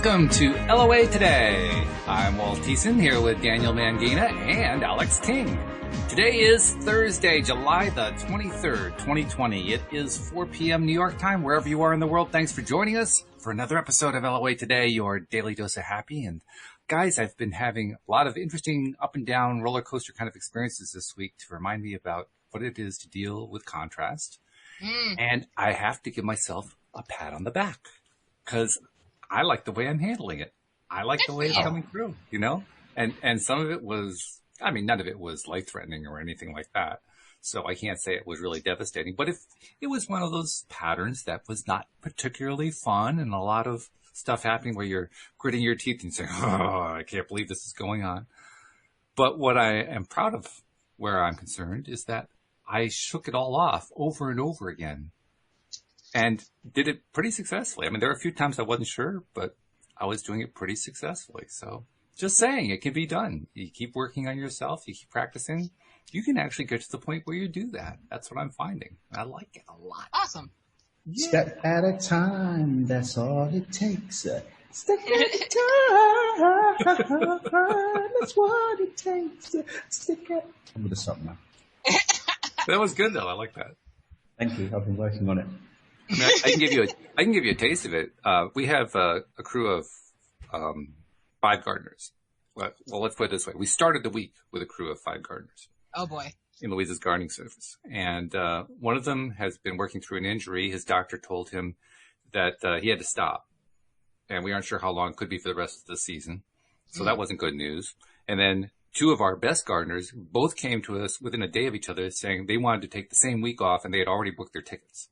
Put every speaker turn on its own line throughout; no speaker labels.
Welcome to LOA Today. I'm Walt here with Daniel Mangina and Alyx King. Today is Thursday, July the 23rd, 2020. It is 4 p.m. New York time, wherever you are in the world. Thanks for joining us for another episode of LOA Today, your daily dose of happy. And guys, I've been having a lot of interesting up and down roller coaster kind of experiences this week to remind me about what it is to deal with contrast. And I have to give myself a pat on the back because I like the way I'm handling it. I like the way it's coming through, you know? And some of it was, I mean, none of it was life-threatening or anything like that. So I can't say it was really devastating. But if it was one of those patterns that was not particularly fun and a lot of stuff happening where you're gritting your teeth and saying, oh, I can't believe this is going on. But what I am proud of where I'm concerned is that I shook it all off over and over again. And did it pretty successfully. I mean, there were a few times I wasn't sure, but I was doing it pretty successfully. So just saying, it can be done. You keep working on yourself. You keep practicing. You can actually get to the point where you do that. That's what I'm finding. I like it a lot.
Awesome.
Yeah. Step at a time. That's all it takes. Step at a time. That's what it takes. Stick at. I'm going to stop now.
That was good, though. I like that.
Thank you. I've been working on it.
I can give you a taste of it. We have a crew of 5 gardeners. Well, let's put it this way: we started the week with a crew of 5 gardeners.
Oh boy!
In Louise's gardening service, and one of them has been working through an injury. His doctor told him that he had to stop, and we aren't sure how long. It could be for the rest of the season, so that wasn't good news. And then 2 of our best gardeners both came to us within a day of each other, saying they wanted to take the same week off, and they had already booked their tickets.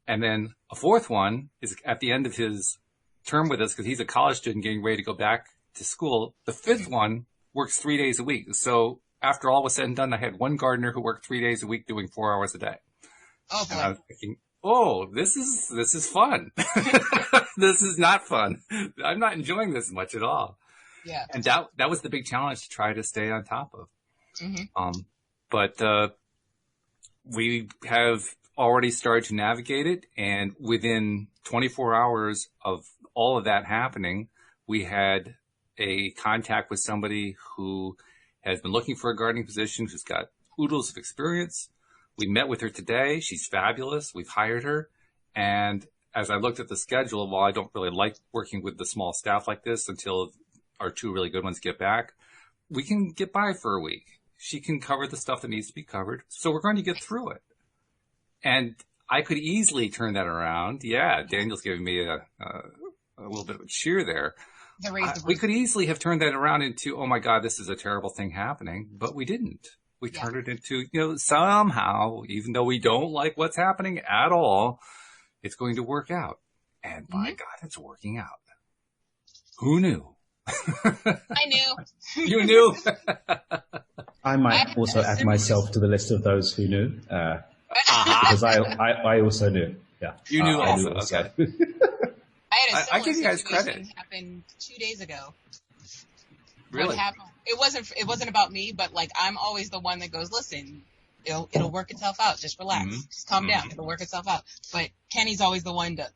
And then a 4th one is at the end of his term with us because he's a college student getting ready to go back to school. The 5th one works 3 days a week. So after all was said and done, I had one gardener who worked 3 days a week doing 4 hours a day.
Oh, boy.
And I was thinking, oh, this is fun. This is not fun. I'm not enjoying this much at all.
Yeah.
And that was the big challenge to try to stay on top of.
Mm-hmm.
But we have already started to navigate it, and within 24 hours of all of that happening, we had a contact with somebody who has been looking for a gardening position, who's got oodles of experience. We met with her today. She's fabulous. We've hired her. And as I looked at the schedule, while I don't really like working with the small staff like this until our 2 really good ones get back, we can get by for a week. She can cover the stuff that needs to be covered. So we're going to get through it. And I could easily turn that around. Yeah, Daniel's giving me a little bit of a cheer there. We could easily have turned that around into, oh my God, this is a terrible thing happening, but we didn't. We turned it into, somehow, even though we don't like what's happening at all, it's going to work out. And by God, it's working out. Who knew?
I knew.
You knew?
I might also add myself to the list of those who knew. Because I also knew. Yeah.
You knew also. Okay.
I
give you guys credit.
It happened 2 days ago.
Really?
What happened? It wasn't about me, but like I'm always the one that goes, listen, it'll work itself out. Just relax. Just calm down. It'll work itself out. But Kenny's always the one to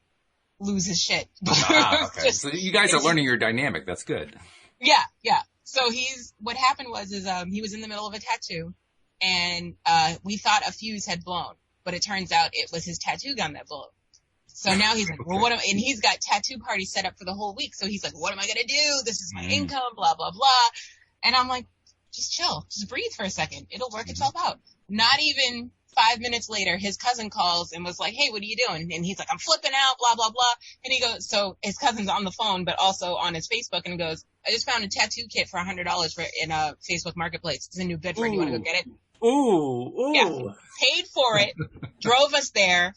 lose his shit.
Okay. So you guys are learning your dynamic. That's good.
Yeah. So what happened was he was in the middle of a tattoo. And we thought a fuse had blown, but it turns out it was his tattoo gun that blew. So now he's like, well, and he's got tattoo parties set up for the whole week. So he's like, what am I going to do? This is my income, blah, blah, blah. And I'm like, just chill. Just breathe for a second. It'll work itself out. Not even 5 minutes later, his cousin calls and was like, hey, what are you doing? And he's like, I'm flipping out, blah, blah, blah. And he goes, so his cousin's on the phone, but also on his Facebook, and goes, I just found a tattoo kit for $100 in a Facebook Marketplace. It's in New Bedford. You want to go get it?
Ooh.
Yeah, paid for it, drove us there,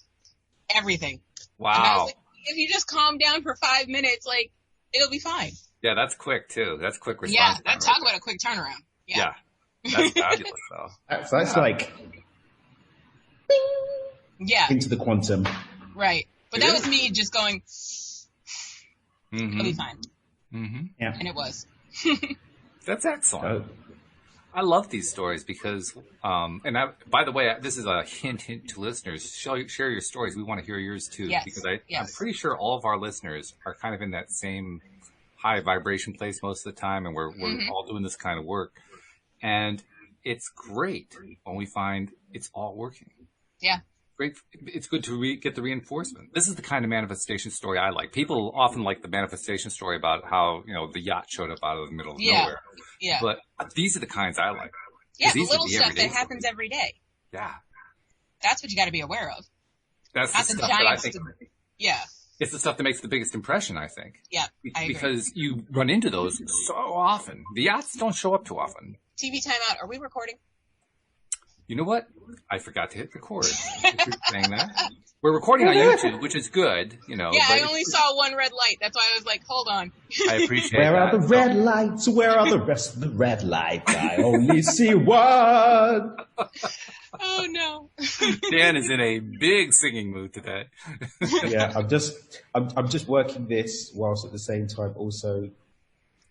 everything.
Wow.
And I was like, if you just calm down for 5 minutes, like, it'll be fine.
Yeah, that's quick, too. That's quick response.
Yeah, talk about a quick turnaround. Yeah.
That's fabulous, though.
So that's like, bing, into the quantum.
Right. But that was me just going, it'll be fine.
Mm-hmm.
Yeah.
And it was.
That's excellent. I love these stories because, by the way, this is a hint to listeners. Share your stories. We want to hear yours too.
Yes.
Because I'm pretty sure all of our listeners are kind of in that same high vibration place most of the time. And we're all doing this kind of work. And it's great when we find it's all working.
Yeah.
Great. It's good to get the reinforcement. This is the kind of manifestation story I like. People often like the manifestation story about how, the yacht showed up out of the middle of nowhere.
Yeah.
But these are the kinds I like.
Yeah, the little stuff that happens every day.
Yeah.
That's what you got to be aware of.
That's
not
the
the
stuff
giant
that I think.
Yeah.
It's the stuff that makes the biggest impression, I think.
Yeah, I agree.
Because you run into those so often. The yachts don't show up too often.
TV timeout. Are we recording?
You know what? I forgot to hit record. If you're saying that. We're recording on YouTube, which is good,
Yeah, I only saw one red light. That's why I was like, hold on.
I appreciate
Where
that.
are the red lights? Where are the rest of the red lights? I only see one.
Oh, no.
Dan is in a big singing mood today.
Yeah, I'm just working this whilst at the same time also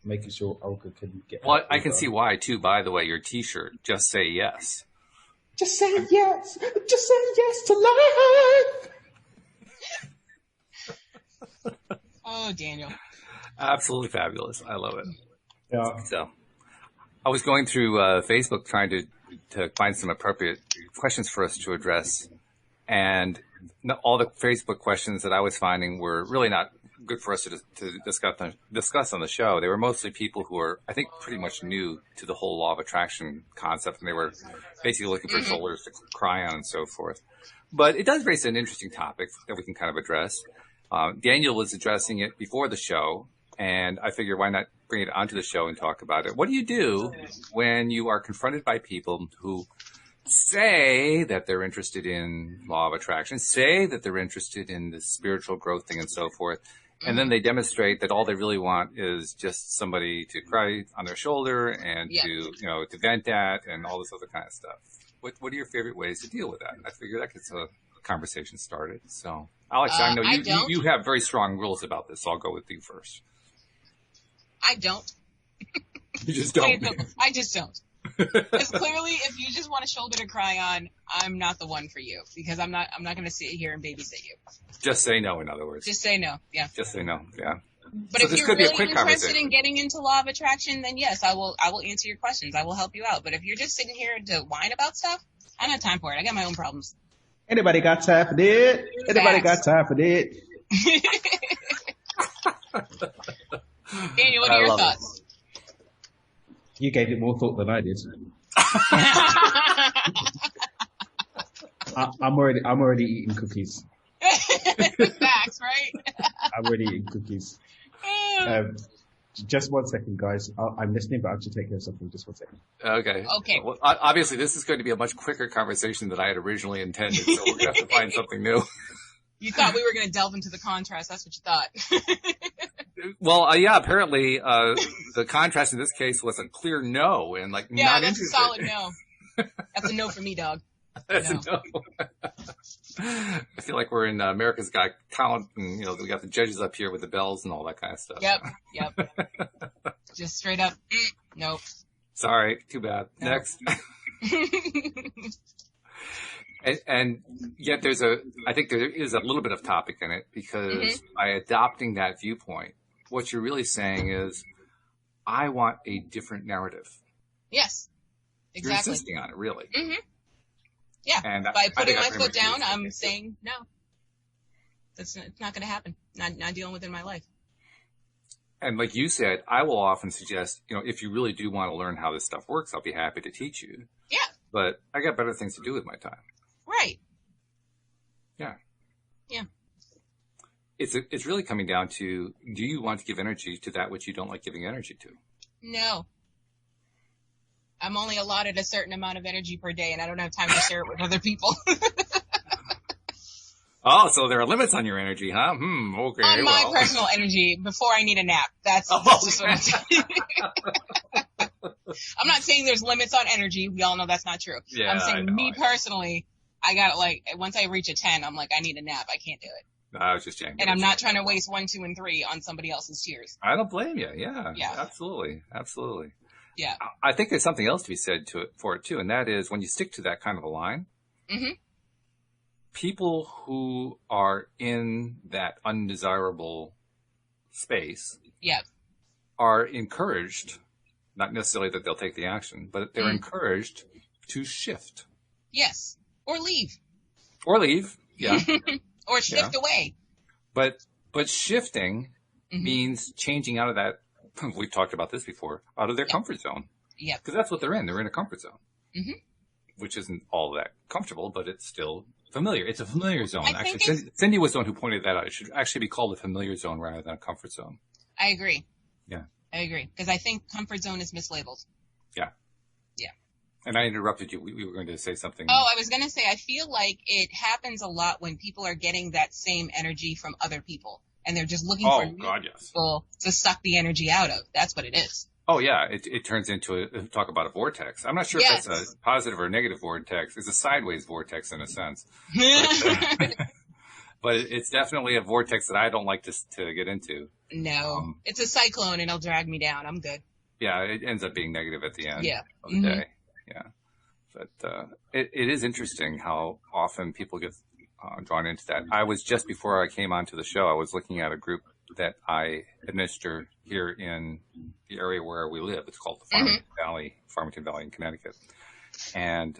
making sure Olga can get.
Well, I can see why, too, by the way, your T-shirt, Just Say Yes.
Just say yes. Just say yes to life.
Oh, Daniel.
Absolutely fabulous. I love it.
Yeah.
So I was going through Facebook trying to find some appropriate questions for us to address. And all the Facebook questions that I was finding were really not good for us to discuss on the show. They were mostly people who are, I think, pretty much new to the whole law of attraction concept. And they were basically looking for shoulders to cry on and so forth. But it does raise an interesting topic that we can kind of address. Daniel was addressing it before the show, and I figured why not bring it onto the show and talk about it. What do you do when you are confronted by people who say that they're interested in law of attraction, say that they're interested in the spiritual growth thing and so forth, and then they demonstrate that all they really want is just somebody to cry on their shoulder and to vent at and all this other kind of stuff? What are your favorite ways to deal with that? I figure that gets a conversation started. So, Alex, I know you have very strong rules about this, so I'll go with you first.
I don't.
You just don't.
I just don't. Because clearly, if you just want a shoulder to cry on, I'm not the one for you. Because I'm not going to sit here and babysit you.
Just say no, in other words.
Just say no. Yeah.
Just say no. Yeah.
But if you're really interested in getting into law of attraction, then yes, I will answer your questions. I will help you out. But if you're just sitting here to whine about stuff, I don't have time for it. I got my own problems.
Anybody got time for that? Anybody got time for that?
Daniel, what are your thoughts?
You gave it more thought than I did. I'm already eating cookies.
Facts, right?
I'm already eating cookies. Just 1 second, guys. I'm listening, but I have to take care of something. Just 1 second.
Okay. Well, obviously, this is going to be a much quicker conversation than I had originally intended, so we're going to have to find something new.
You thought we were going to delve into the contrast. That's what you thought.
Well, yeah, apparently the contrast in this case was a clear no and not
that's
interested.
A solid no. That's a no for me, dog.
That's a no. I feel like we're in America's Got Talent, and we got the judges up here with the bells and all that kind of stuff.
Yep. Just straight up, nope.
Sorry, too bad. No. Next. and yet I think there is a little bit of topic in it because by adopting that viewpoint, what you're really saying is, I want a different narrative.
Yes, exactly.
You're insisting on it, really.
Mm-hmm. Yeah,
and
by putting my foot down, I'm saying no. It's not going to happen. Not dealing with it in my life.
And like you said, I will often suggest, if you really do want to learn how this stuff works, I'll be happy to teach you.
Yeah.
But I got better things to do with my time.
Right.
Yeah.
Yeah.
It's really coming down to, do you want to give energy to that which you don't like giving energy to?
No. I'm only allotted a certain amount of energy per day, and I don't have time to share it with other people.
Oh, so there are limits on your energy, huh? Okay.
On my personal energy before I need a nap. That's just what I'm saying. I'm not saying there's limits on energy. We all know that's not true.
Yeah,
I'm saying me personally, I got once I reach a 10, I'm like, I need a nap. I can't do it.
No, I was just janking.
And I'm not trying to waste 1, 2, and 3 on somebody else's tears.
I don't blame you. Yeah.
Yeah.
Absolutely. Absolutely.
Yeah.
I think there's something else to be said for it too, and that is when you stick to that kind of a line,
Mm-hmm.
people who are in that undesirable space
Yeah.
are encouraged, not necessarily that they'll take the action, but they're encouraged to shift.
Yes. Or leave.
Or leave, yeah.
Or shift away.
But shifting means changing out of that, we've talked about this before, out of their comfort zone.
Yeah.
Because that's what they're in. They're in a comfort zone.
Mm-hmm.
Which isn't all that comfortable, but it's still familiar. It's a familiar zone.
I think
Actually, Cindy was the one who pointed that out. It should actually be called a familiar zone rather than a comfort zone.
I agree.
Yeah.
I agree. Because I think comfort zone is mislabeled.
Yeah.
Yeah.
And I interrupted you. We were going to say something.
Oh, I was going to say, I feel like it happens a lot when people are getting that same energy from other people. And they're just looking for people to suck the energy out of. That's what it is.
Oh, yeah. It turns into talk about a vortex. I'm not sure if that's a positive or negative vortex. It's a sideways vortex in a sense. But it's definitely a vortex that I don't like to get into.
No. It's a cyclone and it'll drag me down. I'm good.
Yeah, it ends up being negative at the end of the day. Yeah. But it is interesting how often people get drawn into that. I was, just before I came onto the show, I was looking at a group that I administer here in the area where we live. It's called the Farmington Valley in Connecticut. And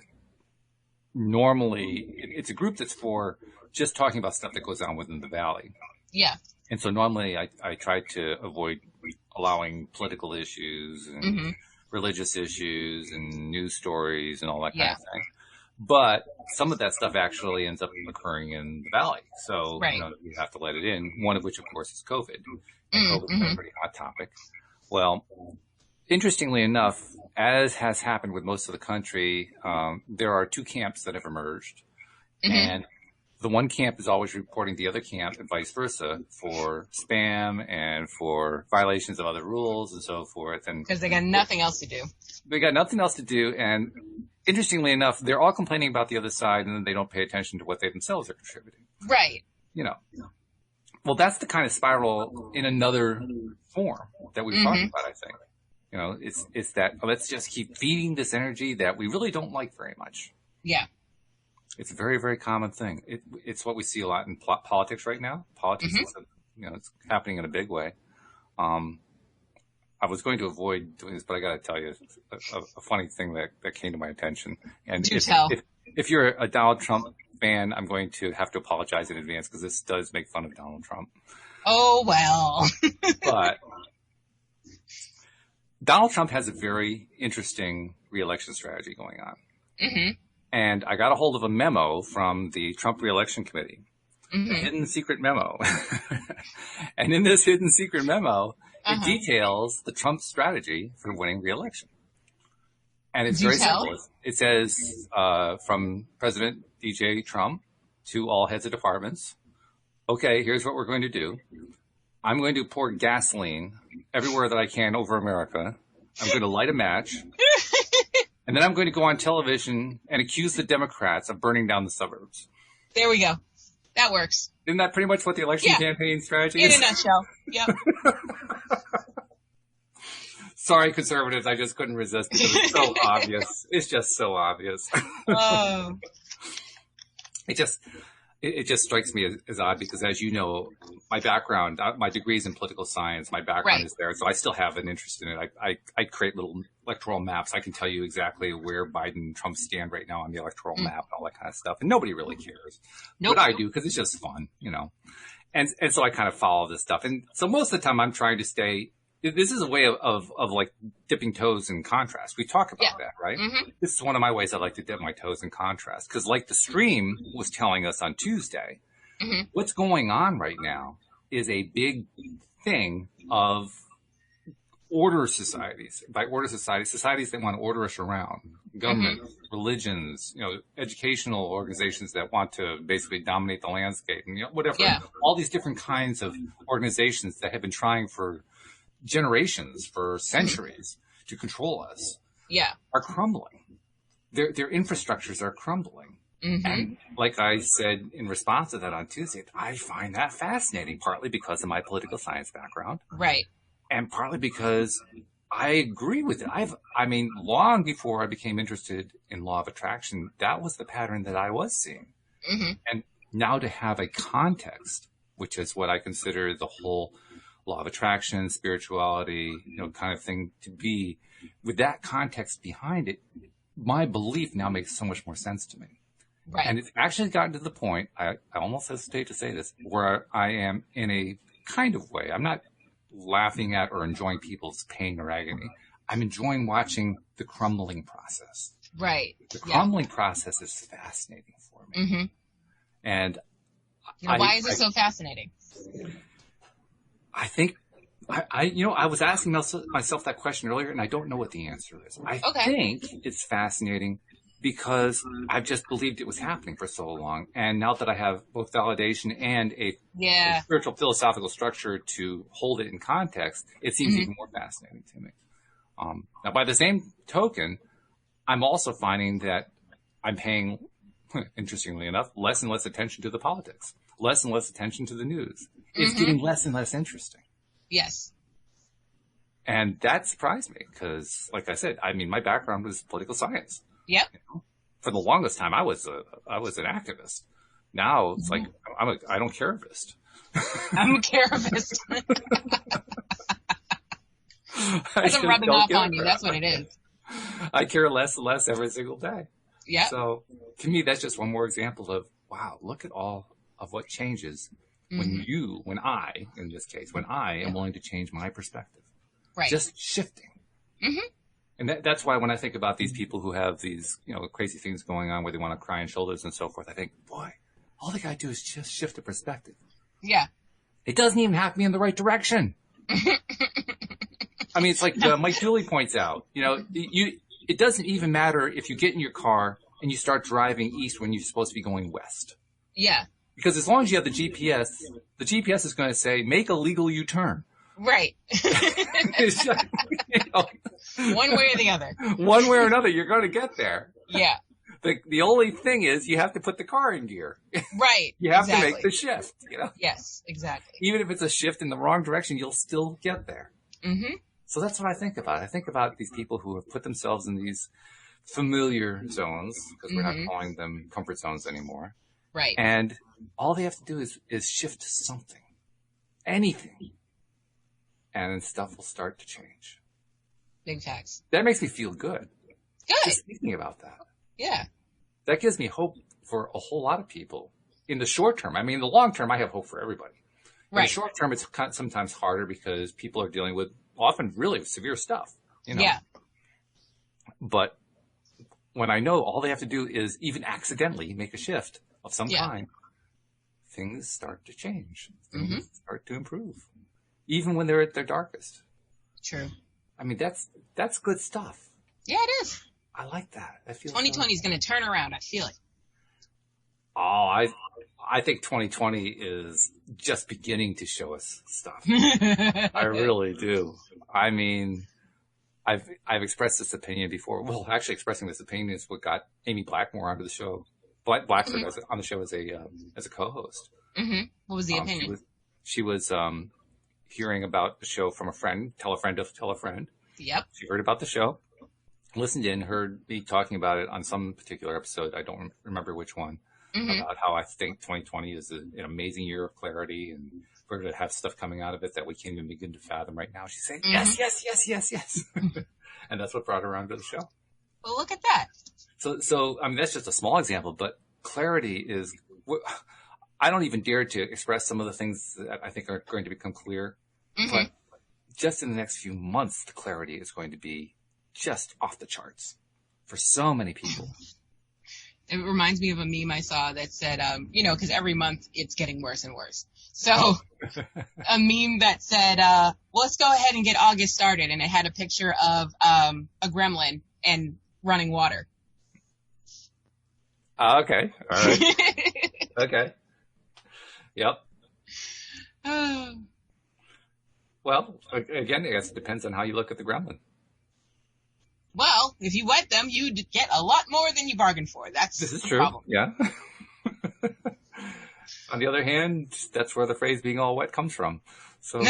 normally it's a group that's for just talking about stuff that goes on within the valley.
Yeah.
And so normally I try to avoid allowing political issues and religious issues and news stories and all that kind of thing. But some of that stuff actually ends up occurring in the valley. So you have to let it in, one of which, of course, is COVID. And COVID's been a pretty hot topic. Well, interestingly enough, as has happened with most of the country, there are two camps that have emerged. And the one camp is always reporting the other camp and vice versa for spam and for violations of other rules and so forth. And
because they got nothing else to do.
They got nothing else to do. And interestingly enough, they're all complaining about the other side, and then they don't pay attention to what they themselves are contributing.
Right.
Well, that's the kind of spiral in another form that we've talked about, I think. It's that let's just keep feeding this energy that we really don't like very much.
Yeah.
It's a very, very common thing. It's what we see a lot in politics right now. Politics is, it's happening in a big way. I was going to avoid doing this, but I got to tell you a funny thing that came to my attention. And if you're a Donald Trump fan, I'm going to have to apologize in advance because this does make fun of Donald Trump.
Oh, well.
But Donald Trump has a very interesting reelection strategy going on. And I got a hold of a memo from the Trump Reelection Committee, a hidden secret memo. And in this hidden secret memo, it details the Trump strategy for winning re-election. And it's very simple. It says, from President DJ Trump to all heads of departments, okay, here's what we're going to do. I'm going to pour gasoline everywhere that I can over America. I'm going to light a match. And then I'm going to go on television and accuse the Democrats of burning down the suburbs.
There we go. That works.
Isn't that pretty much what the election campaign strategy is?
In a nutshell. Yep.
Sorry, conservatives. I just couldn't resist because it's so obvious. It's just so obvious.
Oh.
It just strikes me as odd because, as you know, my background, my degree is in political science. My background is there, so I still have an interest in it. I create little electoral maps. I can tell you exactly where Biden and Trump stand right now on the electoral map and all that kind of stuff. And nobody really cares. Nope. But I do because it's just fun, And so I kind of follow this stuff. And so most of the time I'm trying to stay. This is a way of like dipping toes in contrast. We talk about that, right? This is one of my ways I like to dip my toes in contrast. Because like the stream was telling us on Tuesday, what's going on right now is a big thing of order societies. By order societies, societies that want to order us around. Government, religions, educational organizations that want to basically dominate the landscape. And whatever. Yeah. All these different kinds of organizations that have been trying for generations, for centuries, to control us, are crumbling. Their infrastructures are crumbling. And like I said in response to that on Tuesday, I find that fascinating, partly because of my political science background.
Right.
And partly because I agree with it. I mean, long before I became interested in law of attraction, that was the pattern that I was seeing.
Mm-hmm.
And now to have a context, which is what I consider the whole law of attraction, spirituality, kind of thing to be, with that context behind it, my belief now makes so much more sense to me.
Right.
And it's actually gotten to the point, I almost hesitate to say this, where I am in a kind of way. I'm not laughing at or enjoying people's pain or agony. I'm enjoying watching the crumbling process.
Right.
The crumbling process is fascinating for me.
Mm-hmm.
And
why is it so fascinating?
I think I was asking myself that question earlier, and I don't know what the answer is. I think it's fascinating because I've just believed it was happening for so long. And now that I have both validation and a spiritual philosophical structure to hold it in context, it seems even more fascinating to me. Now, by the same token, I'm also finding that I'm paying, interestingly enough, less and less attention to the politics, less and less attention to the news. It's getting less and less interesting.
Yes.
And that surprised me because, like I said, I mean, my background was political science.
Yep.
For the longest time, I was an activist. Now it's like I don't careivist.
I'm a careivist. It's rubbing off on you. That's what it is.
I care less and less every single day.
Yeah.
So to me, that's just one more example of, wow, look at all of what changes when I, in this case, when I am willing to change my perspective.
Right.
Just shifting. Mm-hmm. And that's why when I think about these people who have these, crazy things going on where they want to cry on shoulders and so forth, I think, boy, all they got to do is just shift the perspective.
Yeah.
It doesn't even have to be in the right direction. I mean, it's like Mike Dooley points out, it doesn't even matter if you get in your car and you start driving east when you're supposed to be going west.
Yeah.
Because as long as you have the GPS is going to say, make a legal U-turn.
Right. One way or the other.
One way or another, you're going to get there.
Yeah.
The only thing is you have to put the car in gear.
Right.
You have to make the shift,
Yes, exactly.
Even if it's a shift in the wrong direction, you'll still get there.
Mm-hmm.
So that's what I think about. I think about these people who have put themselves in these familiar zones, because we're not calling them comfort zones anymore.
Right.
And all they have to do is shift something, anything, and then stuff will start to change.
Big facts.
That makes me feel good.
Good.
Just thinking about that.
Yeah.
That gives me hope for a whole lot of people in the short term. I mean, in the long term, I have hope for everybody. In the short term, it's sometimes harder because people are dealing with often really severe stuff.
Yeah.
But when I know all they have to do is even accidentally make a shift of some kind, things start to change. Things start to improve. Even when they're at their darkest.
True.
I mean, that's good stuff.
Yeah, it is.
I like that. I feel
2020 is going to turn around. I feel it.
Oh, I think 2020 is just beginning to show us stuff. I really do. I mean, I've expressed this opinion before. Well, actually expressing this opinion is what got Amy Blackmore onto the show. Blackford on the show as a co-host.
Mm-hmm. What was the opinion?
She was hearing about the show from a friend. Tell a friend to tell a friend.
Yep.
She heard about the show, listened in, heard me talking about it on some particular episode. I don't remember which one. About how I think 2020 is an amazing year of clarity, and we're going to have stuff coming out of it that we can't even begin to fathom right now. She's saying, yes, yes, yes, yes, yes. And that's what brought her onto the show.
Well, look at that.
So, I mean, that's just a small example, but clarity is, I don't even dare to express some of the things that I think are going to become clear. But just in the next few months, the clarity is going to be just off the charts for so many people.
It reminds me of a meme I saw that said, because every month it's getting worse and worse. So a meme that said, well, let's go ahead and get August started. And it had a picture of a gremlin and running water.
Okay. All right. Okay. Yep. Well, again, I guess it depends on how you look at the gremlin.
Well, if you wet them, you get a lot more than you bargained for. This is true. Problem.
Yeah. On the other hand, that's where the phrase being all wet comes from. So.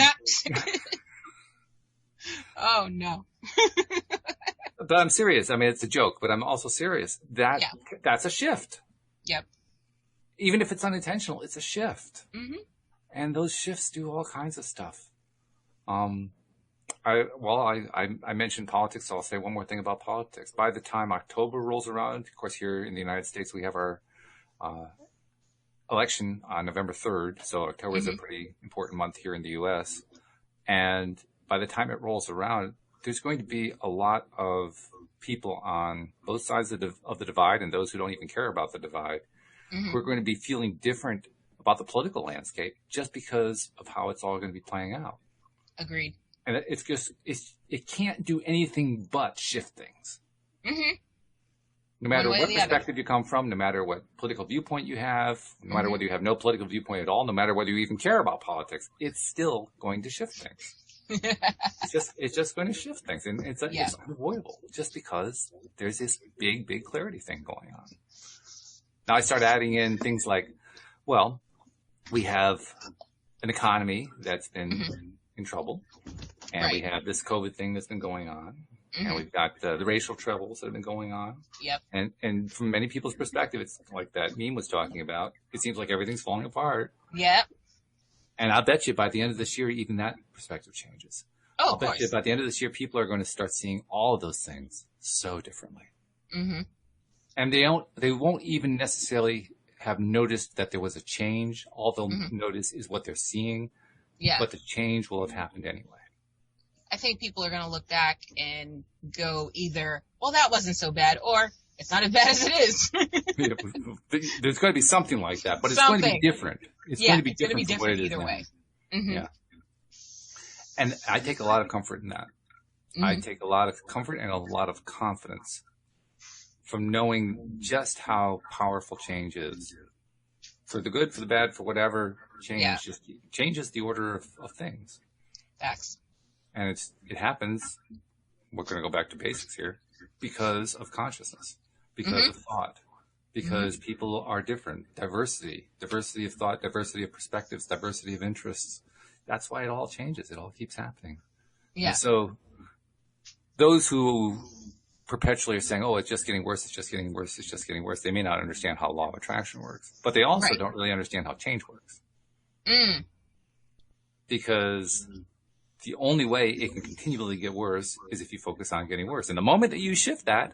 Oh, no.
But I'm serious. I mean, it's a joke, but I'm also serious. That's a shift.
Yep.
Even if it's unintentional, it's a shift.
Mm-hmm.
And those shifts do all kinds of stuff. I mentioned politics, so I'll say one more thing about politics. By the time October rolls around, of course, here in the United States, we have our election on November 3rd. So October is a pretty important month here in the U.S. And by the time it rolls around, there's going to be a lot of people on both sides of the divide and those who don't even care about the divide who are going to be feeling different about the political landscape just because of how it's all going to be playing out.
Agreed.
And it can't do anything but shift things.
Mm-hmm.
No matter what perspective you come from, no matter what political viewpoint you have, no matter whether you have no political viewpoint at all, no matter whether you even care about politics, it's still going to shift things. It's just going to shift things. And it's unavoidable just because there's this big, big clarity thing going on. Now I start adding in things like, well, we have an economy that's been in trouble, and we have this COVID thing that's been going on, and we've got the racial troubles that have been going on.
Yep.
And from many people's perspective, it's like that meme was talking about. It seems like everything's falling apart.
Yep.
And I'll bet you by the end of this year, even that perspective changes.
Oh,
I'll bet you by the end of this year, people are going to start seeing all of those things so differently. Mm-hmm. And they won't even necessarily have noticed that there was a change. All they'll notice is what they're seeing. Yeah. But the change will have happened anyway.
I think people are going to look back and go either, well, that wasn't so bad, or it's not as bad as it is.
There's going to be something like that, but it's going to be different. It's going to be different from what it is
either
now.
way. Mm-hmm.
Yeah. And I take a lot of comfort in that. I take a lot of comfort and a lot of confidence from knowing just how powerful change is. For the good, for the bad, for whatever, change just changes the order of things.
Facts.
And it happens, we're going to go back to basics here, because of consciousness, because of thought, because people are different. Diversity of thought, diversity of perspectives, diversity of interests. That's why it all changes. It all keeps happening. Yeah. And so those who perpetually are saying, oh, it's just getting worse, it's just getting worse, it's just getting worse, they may not understand how law of attraction works, but they also don't really understand how change works. Because the only way it can continually get worse is if you focus on getting worse. And the moment that you shift that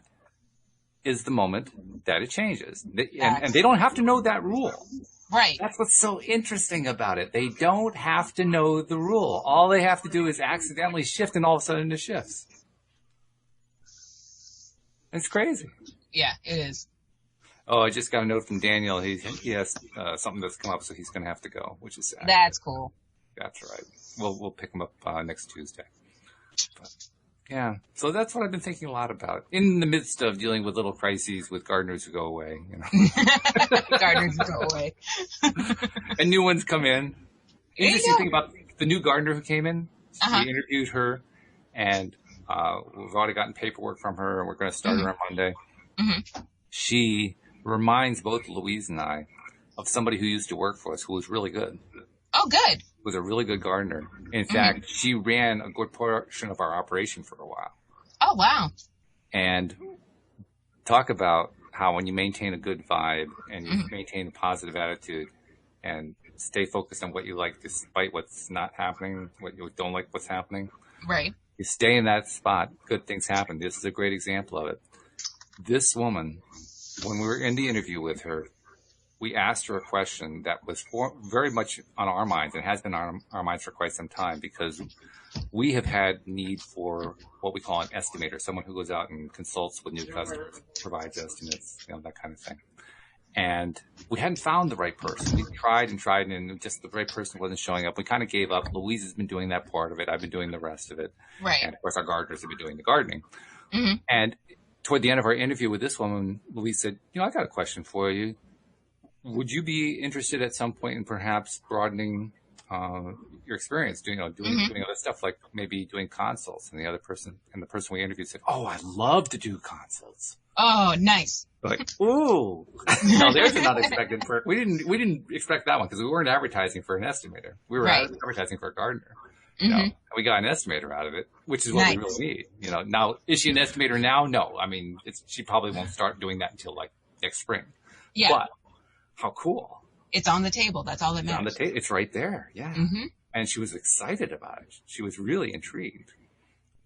is the moment that it changes. And they don't have to know that rule.
Right.
That's what's so interesting about it. They don't have to know the rule. All they have to do is accidentally shift, and all of a sudden it shifts. It's crazy.
Yeah, it is.
Oh, I just got a note from Daniel. He has something that's come up, so he's going to have to go, which is sad.
That's cool.
That's right. We'll pick him up next Tuesday. But, yeah, so that's what I've been thinking a lot about in the midst of dealing with little crises with gardeners who go away. You know,
gardeners who go away,
and new ones come in. Interesting thing about the new gardener who came in. We interviewed her, and we've already gotten paperwork from her, and we're going to start her on Monday. She reminds both Louise and I of somebody who used to work for us who was really good.
Oh, good.
Was a really good gardener. In fact, she ran a good portion of our operation for a while.
Oh, wow.
And talk about how when you maintain a good vibe and you maintain a positive attitude and stay focused on what you like despite what's not happening, what you don't like what's happening.
Right.
You stay in that spot, good things happen. This is a great example of it. This woman, when we were in the interview with her, we asked her a question that was very much on our minds and has been on our minds for quite some time, because we have had need for what we call an estimator, someone who goes out and consults with new customers, provides estimates, that kind of thing. And we hadn't found the right person. We tried, and just the right person wasn't showing up. We kind of gave up. Louise has been doing that part of it. I've been doing the rest of it.
Right.
And of course, our gardeners have been doing the gardening. And toward the end of our interview with this woman, Louise said, I got a question for you. Would you be interested at some point in perhaps broadening your experience, doing other stuff, like maybe doing consults? And the person we interviewed said, "Oh, I'd love to do consults."
Oh, nice.
Like, ooh, no, there's an unexpected perk. We didn't expect that one because we weren't advertising for an estimator. We were advertising for a gardener. You know, we got an estimator out of it, which is what we really need. You know, now, is she an estimator now? No. I mean, she probably won't start doing that until like next spring. Yeah. But how cool.
It's on the table. That's all that matters.
It's on the table. It's right there. Yeah. And she was excited about it. She was really intrigued.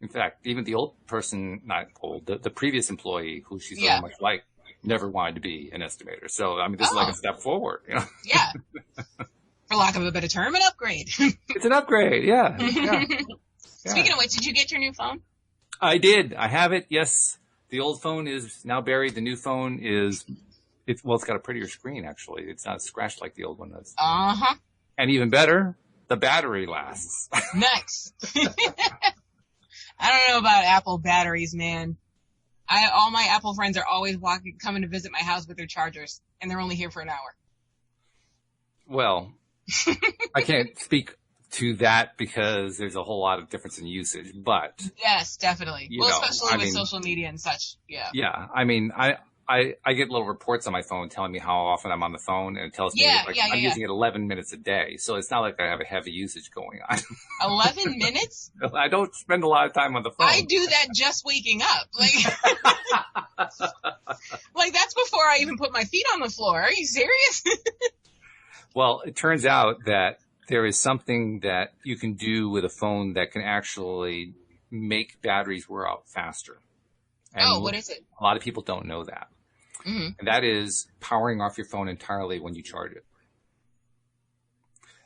In fact, even the old person, not old, the previous employee who she's so much like, never wanted to be an estimator. So, I mean, this is like a step forward, you know?
Yeah. For lack of a better term, an upgrade.
It's an upgrade, yeah.
Speaking of which, did you get your new phone?
I did. I have it, yes. The old phone is now buried. The new phone is, it's got a prettier screen, actually. It's not scratched like the old one does.
Uh-huh.
And even better, the battery lasts.
Nice. I don't know about Apple batteries, man. All my Apple friends are always coming to visit my house with their chargers, and they're only here for an hour.
Well, I can't speak to that because there's a whole lot of difference in usage, but.
Yes, definitely. Especially with social media and such. Yeah.
Yeah. I mean, I get little reports on my phone telling me how often I'm on the phone, and it tells me I'm using it 11 minutes a day. So it's not like I have a heavy usage going on.
11 minutes?
I don't spend a lot of time on the phone.
I do that just waking up. Like that's before I even put my feet on the floor. Are you serious?
Well, it turns out that there is something that you can do with a phone that can actually make batteries wear out faster. And
what is it?
A lot of people don't know that. And that is powering off your phone entirely when you charge it.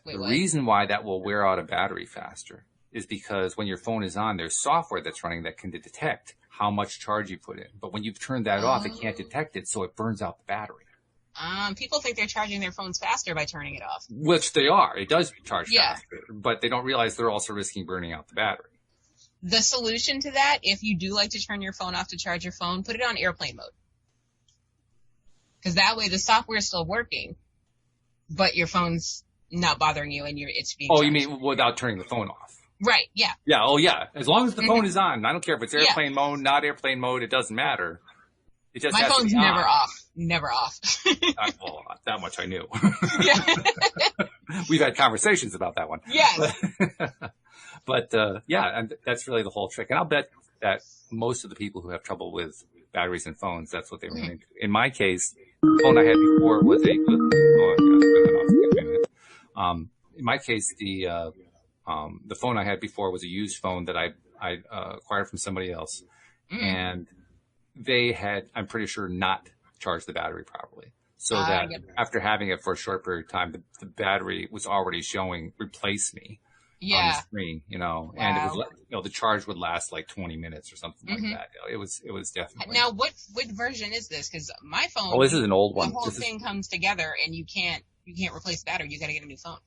The reason why that will wear out a battery faster is because when your phone is on, there's software that's running that can detect how much charge you put in. But when you've turned that off, it can't detect it, so it burns out the battery.
People think they're charging their phones faster by turning it off.
Which they are. It does charge faster. But they don't realize they're also risking burning out the battery.
The solution to that, if you do like to turn your phone off to charge your phone, put it on airplane mode. Because that way the software is still working, but your phone's not bothering you and it's being charged.
You mean without turning the phone off?
Right, yeah.
Yeah, yeah. As long as the phone is on, I don't care if it's airplane mode, not airplane mode, it doesn't matter. It just
My phone's never off. Never off.
Well, that much I knew.
Yeah.
We've had conversations about that one.
Yes.
But and that's really the whole trick. And I'll bet that most of the people who have trouble with batteries and phones, that's what they run into. In my case, the phone I had before was in my case, the phone I had before was a used phone that I acquired from somebody else. And they had, I'm pretty sure, not charged the battery properly. So that after having it for a short period of time, the battery was already showing replace me on the screen, and it was, the charge would last like 20 minutes or something like that. It was definitely.
Now, what version is this? Because my phone.
Oh, this is an old one.
The whole thing comes together, and you can't replace the battery. You got to get a new phone.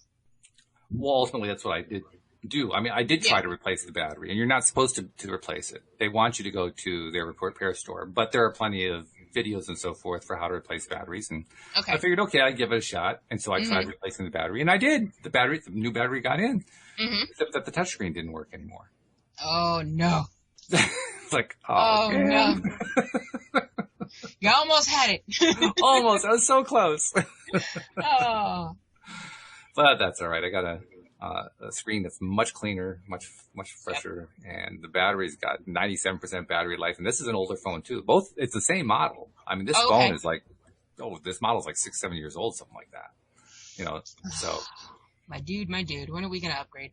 Well, ultimately, that's what I did do. I mean, I did try to replace the battery, and you're not supposed to replace it. They want you to go to their repair store, but there are plenty of videos and so forth for how to replace batteries. And I figured, I'd give it a shot. And so I tried replacing the battery, and I did. The new battery got in, except that the touchscreen didn't work anymore.
Oh, no.
It's like, no.
You almost had it.
Almost. I was so close.
Oh.
But that's all right. I got a screen that's much cleaner, much fresher, and the battery's got 97% battery life. And this is an older phone too. It's the same model. I mean, this phone is like, this model's like 6-7 years old, something like that. So.
My dude, when are we going to upgrade?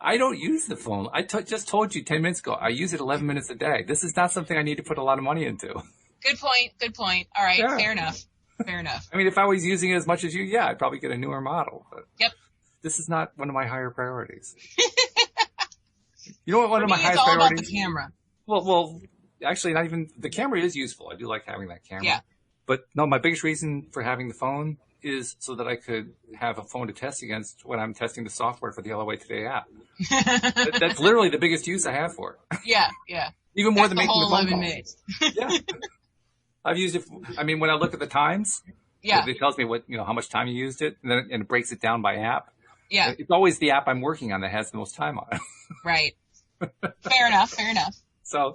I don't use the phone. I just told you 10 minutes ago, I use it 11 minutes a day. This is not something I need to put a lot of money into.
Good point. All right. Yeah. Fair enough. I mean, if I was using it as much as you, I'd probably get a newer model. But this is not one of my higher priorities. You know what? One of my highest priorities. It's all about the camera.
Well, actually, not even the camera is useful. I do like having that camera.
Yeah.
But no, my biggest reason for having the phone is so that I could have a phone to test against when I'm testing the software for the LOA Today app. That's literally the biggest use I have for it.
Yeah.
Even more than making the phone
11
calls.
minutes.
Yeah. I've used it. When I look at the times, it tells me how much time you used it, and it breaks it down by app.
Yeah.
It's always the app I'm working on that has the most time on it.
Right. Fair enough.
So,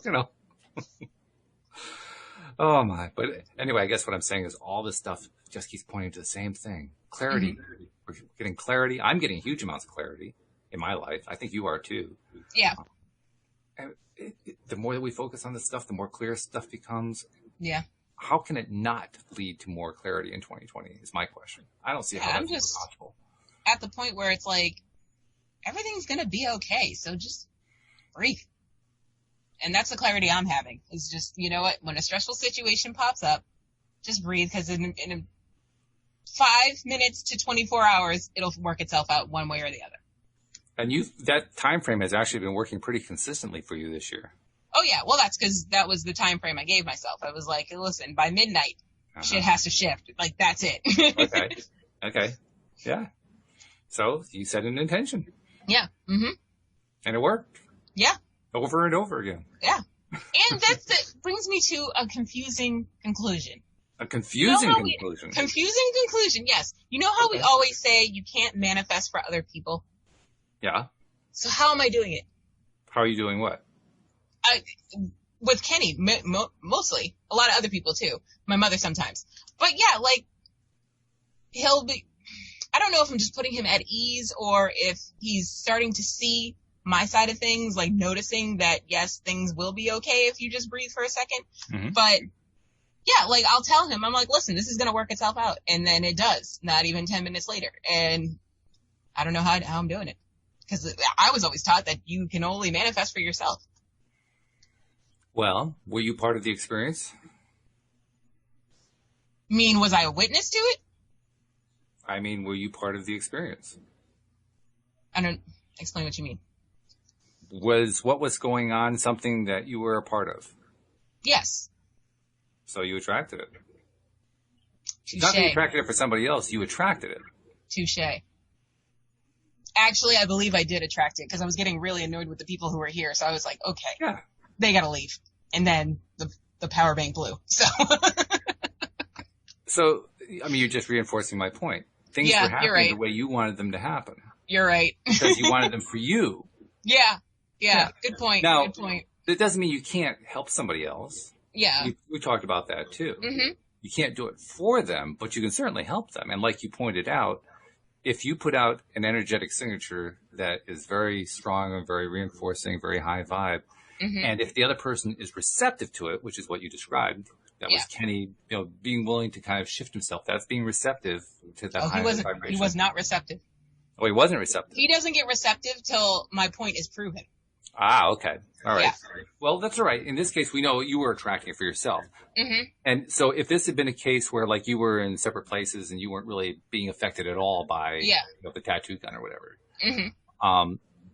Oh my. But anyway, I guess what I'm saying is all this stuff just keeps pointing to the same thing. Clarity. We're getting clarity. I'm getting huge amounts of clarity in my life. I think you are too.
Yeah.
And the more that we focus on this stuff, the more clear stuff becomes.
Yeah.
How can it not lead to more clarity in 2020 is my question. I don't see how that's possible.
At the point where it's like, everything's going to be okay. So just breathe. And that's the clarity I'm having. Is just, you know what? When a stressful situation pops up, just breathe. Because in 5 minutes to 24 hours, it'll work itself out one way or the other. And
that time frame has actually been working pretty consistently for you this year.
Oh, yeah. Well, that's because that was the time frame I gave myself. I was like, listen, by midnight, shit has to shift. Like, that's it.
Okay. Yeah. So you set an intention.
Yeah. Mm-hmm.
And it worked.
Yeah.
Over and over again.
Yeah. And that brings me to a confusing conclusion.
A confusing conclusion?
Confusing conclusion, yes. You know how we always say you can't manifest for other people?
Yeah.
So how am I doing it?
How are you doing what?
With Kenny, mostly. A lot of other people, too. My mother sometimes. But, yeah, like, he'll be... I don't know if I'm just putting him at ease or if he's starting to see my side of things, like noticing that, yes, things will be okay if you just breathe for a second. Mm-hmm. But, yeah, like, I'll tell him, I'm like, listen, this is going to work itself out. And then it does, not even 10 minutes later. And I don't know how I'm doing it. Because I was always taught that you can only manifest for yourself.
Well, were you part of the experience?
I mean, was I a witness to it?
I mean, were you part of the experience?
I don't explain what you mean.
Was what was going on something that you were a part of?
Yes.
So you attracted it.
Touché.
Not that you attracted it for somebody else, you attracted it.
Touché. Actually, I believe I did attract it because I was getting really annoyed with the people who were here. So I was like, okay, they got to leave. And then the power bank blew.
So, I mean, you're just reinforcing my point. Things were happening the way you wanted them to happen.
You're right.
Because you wanted them for you.
Yeah. Good point.
Now,
good point.
That doesn't mean you can't help somebody else.
Yeah.
We talked about that too.
Mm-hmm.
You can't do it for them, but you can certainly help them. And like you pointed out, if you put out an energetic signature that is very strong and very reinforcing, very high vibe, and if the other person is receptive to it, which is what you described, that was Kenny, being willing to kind of shift himself. That's being receptive to that high vibration.
He was not receptive.
Oh, he wasn't receptive.
He doesn't get receptive till my point is proven.
Ah, okay. All right.
Yeah.
Well, that's all right. In this case, we know you were attracting it for yourself.
Mm-hmm.
And so if this had been a case where like you were in separate places and you weren't really being affected at all by the tattoo gun or whatever,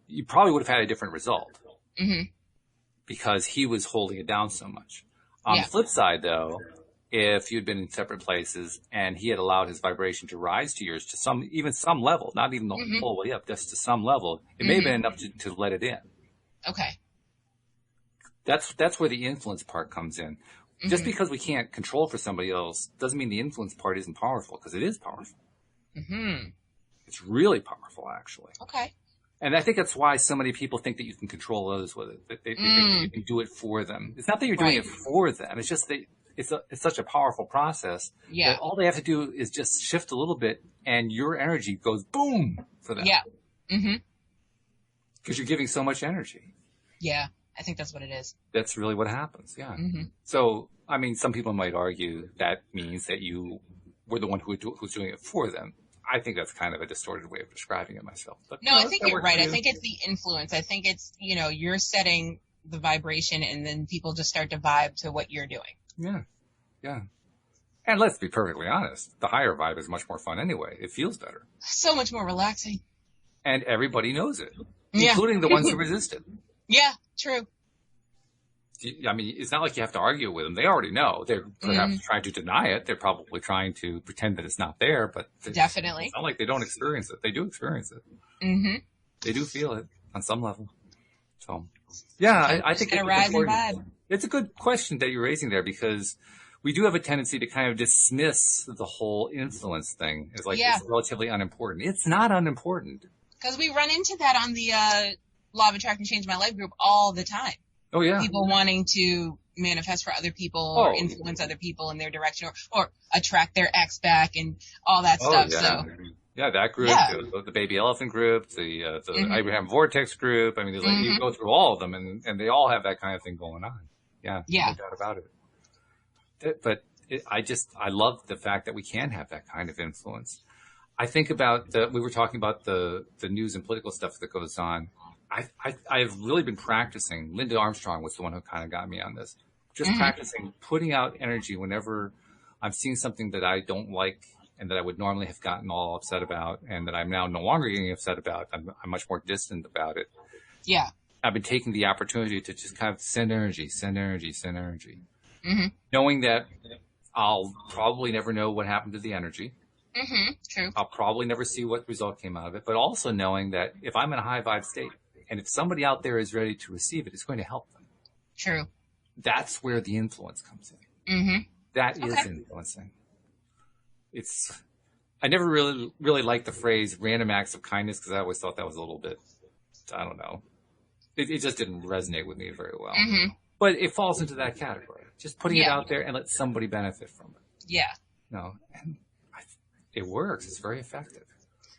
you probably would have had a different result because he was holding it down so much. On the flip side, though, if you'd been in separate places and he had allowed his vibration to rise to yours to some level, not even the whole way up, just to some level, it may have been enough to let it in.
Okay.
That's where the influence part comes in. Just because we can't control for somebody else doesn't mean the influence part isn't powerful, because it is powerful. It's really powerful, actually.
Okay.
And I think that's why so many people think that you can control others with it, that they think that you can do it for them. It's not that you're doing it for them. It's just that it's such a powerful process that all they have to do is just shift a little bit and your energy goes boom for them.
Yeah.
Because you're giving so much energy.
Yeah. I think that's what it is.
That's really what happens. Yeah. So, I mean, some people might argue that means that you were the one who's doing it for them. I think that's kind of a distorted way of describing it myself. But,
no, I think you're right. I think it's the influence. I think it's, you're setting the vibration and then people just start to vibe to what you're doing.
Yeah. Yeah. And let's be perfectly honest. The higher vibe is much more fun anyway. It feels better.
So much more relaxing.
And everybody knows it, including the ones who resist it.
Yeah, true.
I mean, it's not like you have to argue with them. They already know. They're perhaps trying to deny it. They're probably trying to pretend that it's not there, but
definitely.
It's not like they don't experience it. They do experience it. They do feel it on some level. So, yeah, I think it's a good question that you're raising there, because we do have a tendency to kind of dismiss the whole influence thing as like it's relatively unimportant. It's not unimportant.
Because we run into that on the Law of Attraction Change My Life group all the time.
Oh, yeah.
People wanting to manifest for other people
Oh.
or influence other people in their direction or attract their ex back and all that stuff.
Yeah.
So
Yeah, that group,
Yeah.
the baby elephant group, the Abraham Vortex group. I mean, there's like, you go through all of them, and they all have that kind of thing going on. Yeah,
Yeah.
no doubt about it. But I love the fact that we can have that kind of influence. I think about we were talking about the news and political stuff that goes on. I've really been practicing. Linda Armstrong was the one who kind of got me on this. Just practicing putting out energy whenever I'm seeing something that I don't like and that I would normally have gotten all upset about, and that I'm now no longer getting upset about. I'm much more distant about it.
yeah.
I've been taking the opportunity to just kind of send energy, knowing that I'll probably never know what happened to the energy.
True.
I'll probably never see what result came out of it, but also knowing that if I'm in a high vibe state and if somebody out there is ready to receive it, it's going to help them.
True.
That's where the influence comes in. That is
Okay.
influencing. I never really liked the phrase random acts of kindness because I always thought that was a little bit, I don't know. It just didn't resonate with me very well. But it falls into that category. Just putting it
Yeah.
out there and let somebody benefit from it.
Yeah.
No, and it works. It's very effective.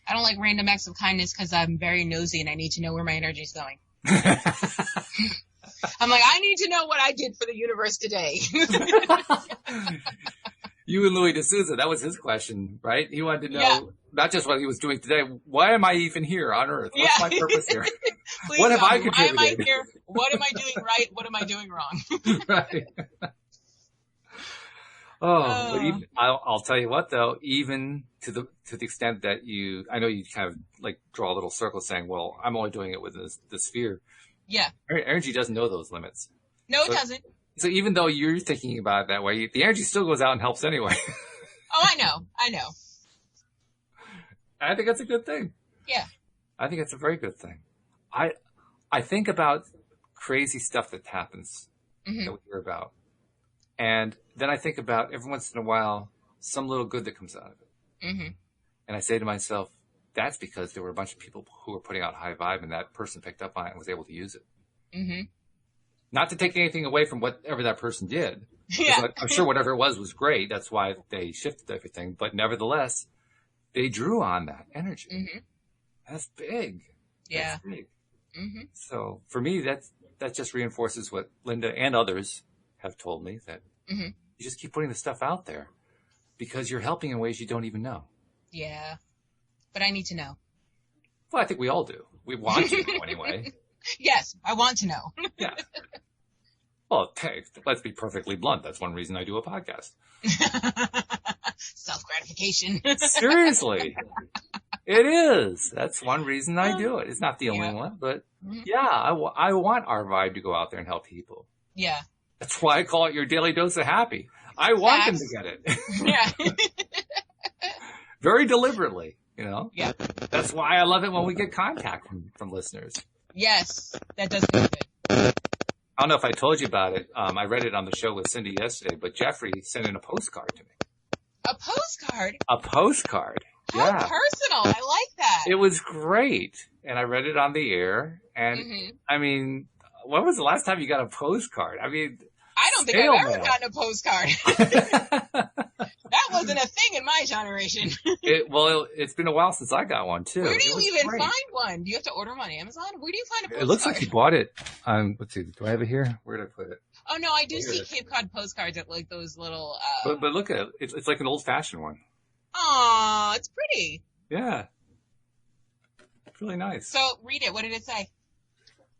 I don't like random acts of kindness because I'm very nosy and I need to know where my energy is going. I'm like, I need to know what I did for the universe today.
You and Louis D'Souza, that was his question, right? He wanted to know
Yeah.
not just what he was doing today. Why am I even here on Earth? What's
Yeah.
my purpose here?
Please
What have
tell
I
me, why am I
contributed?
here? What am I doing right? What am I doing wrong?
Right. But even, I'll tell you what though, even to the extent that I know you kind of like draw a little circle saying, well, I'm only doing it with the sphere.
Yeah.
Energy doesn't know those limits.
No,
So-
it doesn't.
So even though you're thinking about it that way, the energy still goes out and helps anyway.
Oh, I know.
I think that's a good thing.
Yeah.
I think it's a very good thing. I think about crazy stuff that happens that we hear about. And then I think about every once in a while, some little good that comes out of it. And I say to myself, that's because there were a bunch of people who were putting out high vibe and that person picked up on it and was able to use it. Not to take anything away from whatever that person did.
Yeah.
I'm sure whatever it was great. That's why they shifted everything. But nevertheless, they drew on that energy. That's big.
Yeah.
That's big. So for me, that just reinforces what Linda and others have told me, that you just keep putting the stuff out there because you're helping in ways you don't even know.
Yeah. But I need to know.
Well, I think we all do. We want to know anyway.
Yes, I want to know.
Yeah. Well, hey, let's be perfectly blunt. That's one reason I do a podcast.
Self-gratification.
Seriously. It is. That's one reason I do it. It's not the only
Yeah.
one, but yeah, I want our vibe to go out there and help people.
Yeah.
That's why I call it your daily dose of happy. I want them to
Facts.
get it.
Yeah.
Very deliberately, you know?
Yeah.
That's why I love it when we get contact from listeners.
Yes. That does feel good.
I don't know if I told you about it. I read it on the show with Cindy yesterday, but Jeffrey sent in a postcard to me.
A postcard?
A postcard.
How
Yeah.
personal. I like that.
It was great. And I read it on the air. And I mean, when was the last time you got a postcard? I mean,
I don't think
snail
I've ever
mail.
gotten a postcard. That wasn't a thing in my generation.
It's been a while since I got one too.
Where do
It
you
was
even
great.
find one? Do you have to order them on Amazon? Where do you find a postcard?
It looks like you bought it. Let's see. Do I have it here? Where did I put it?
Oh no, I do
Here
see
it is.
Cape Cod postcards at like those little.
But look at it. It's like an old fashioned one.
Aw, it's pretty.
Yeah. It's really nice.
So read it. What did it say?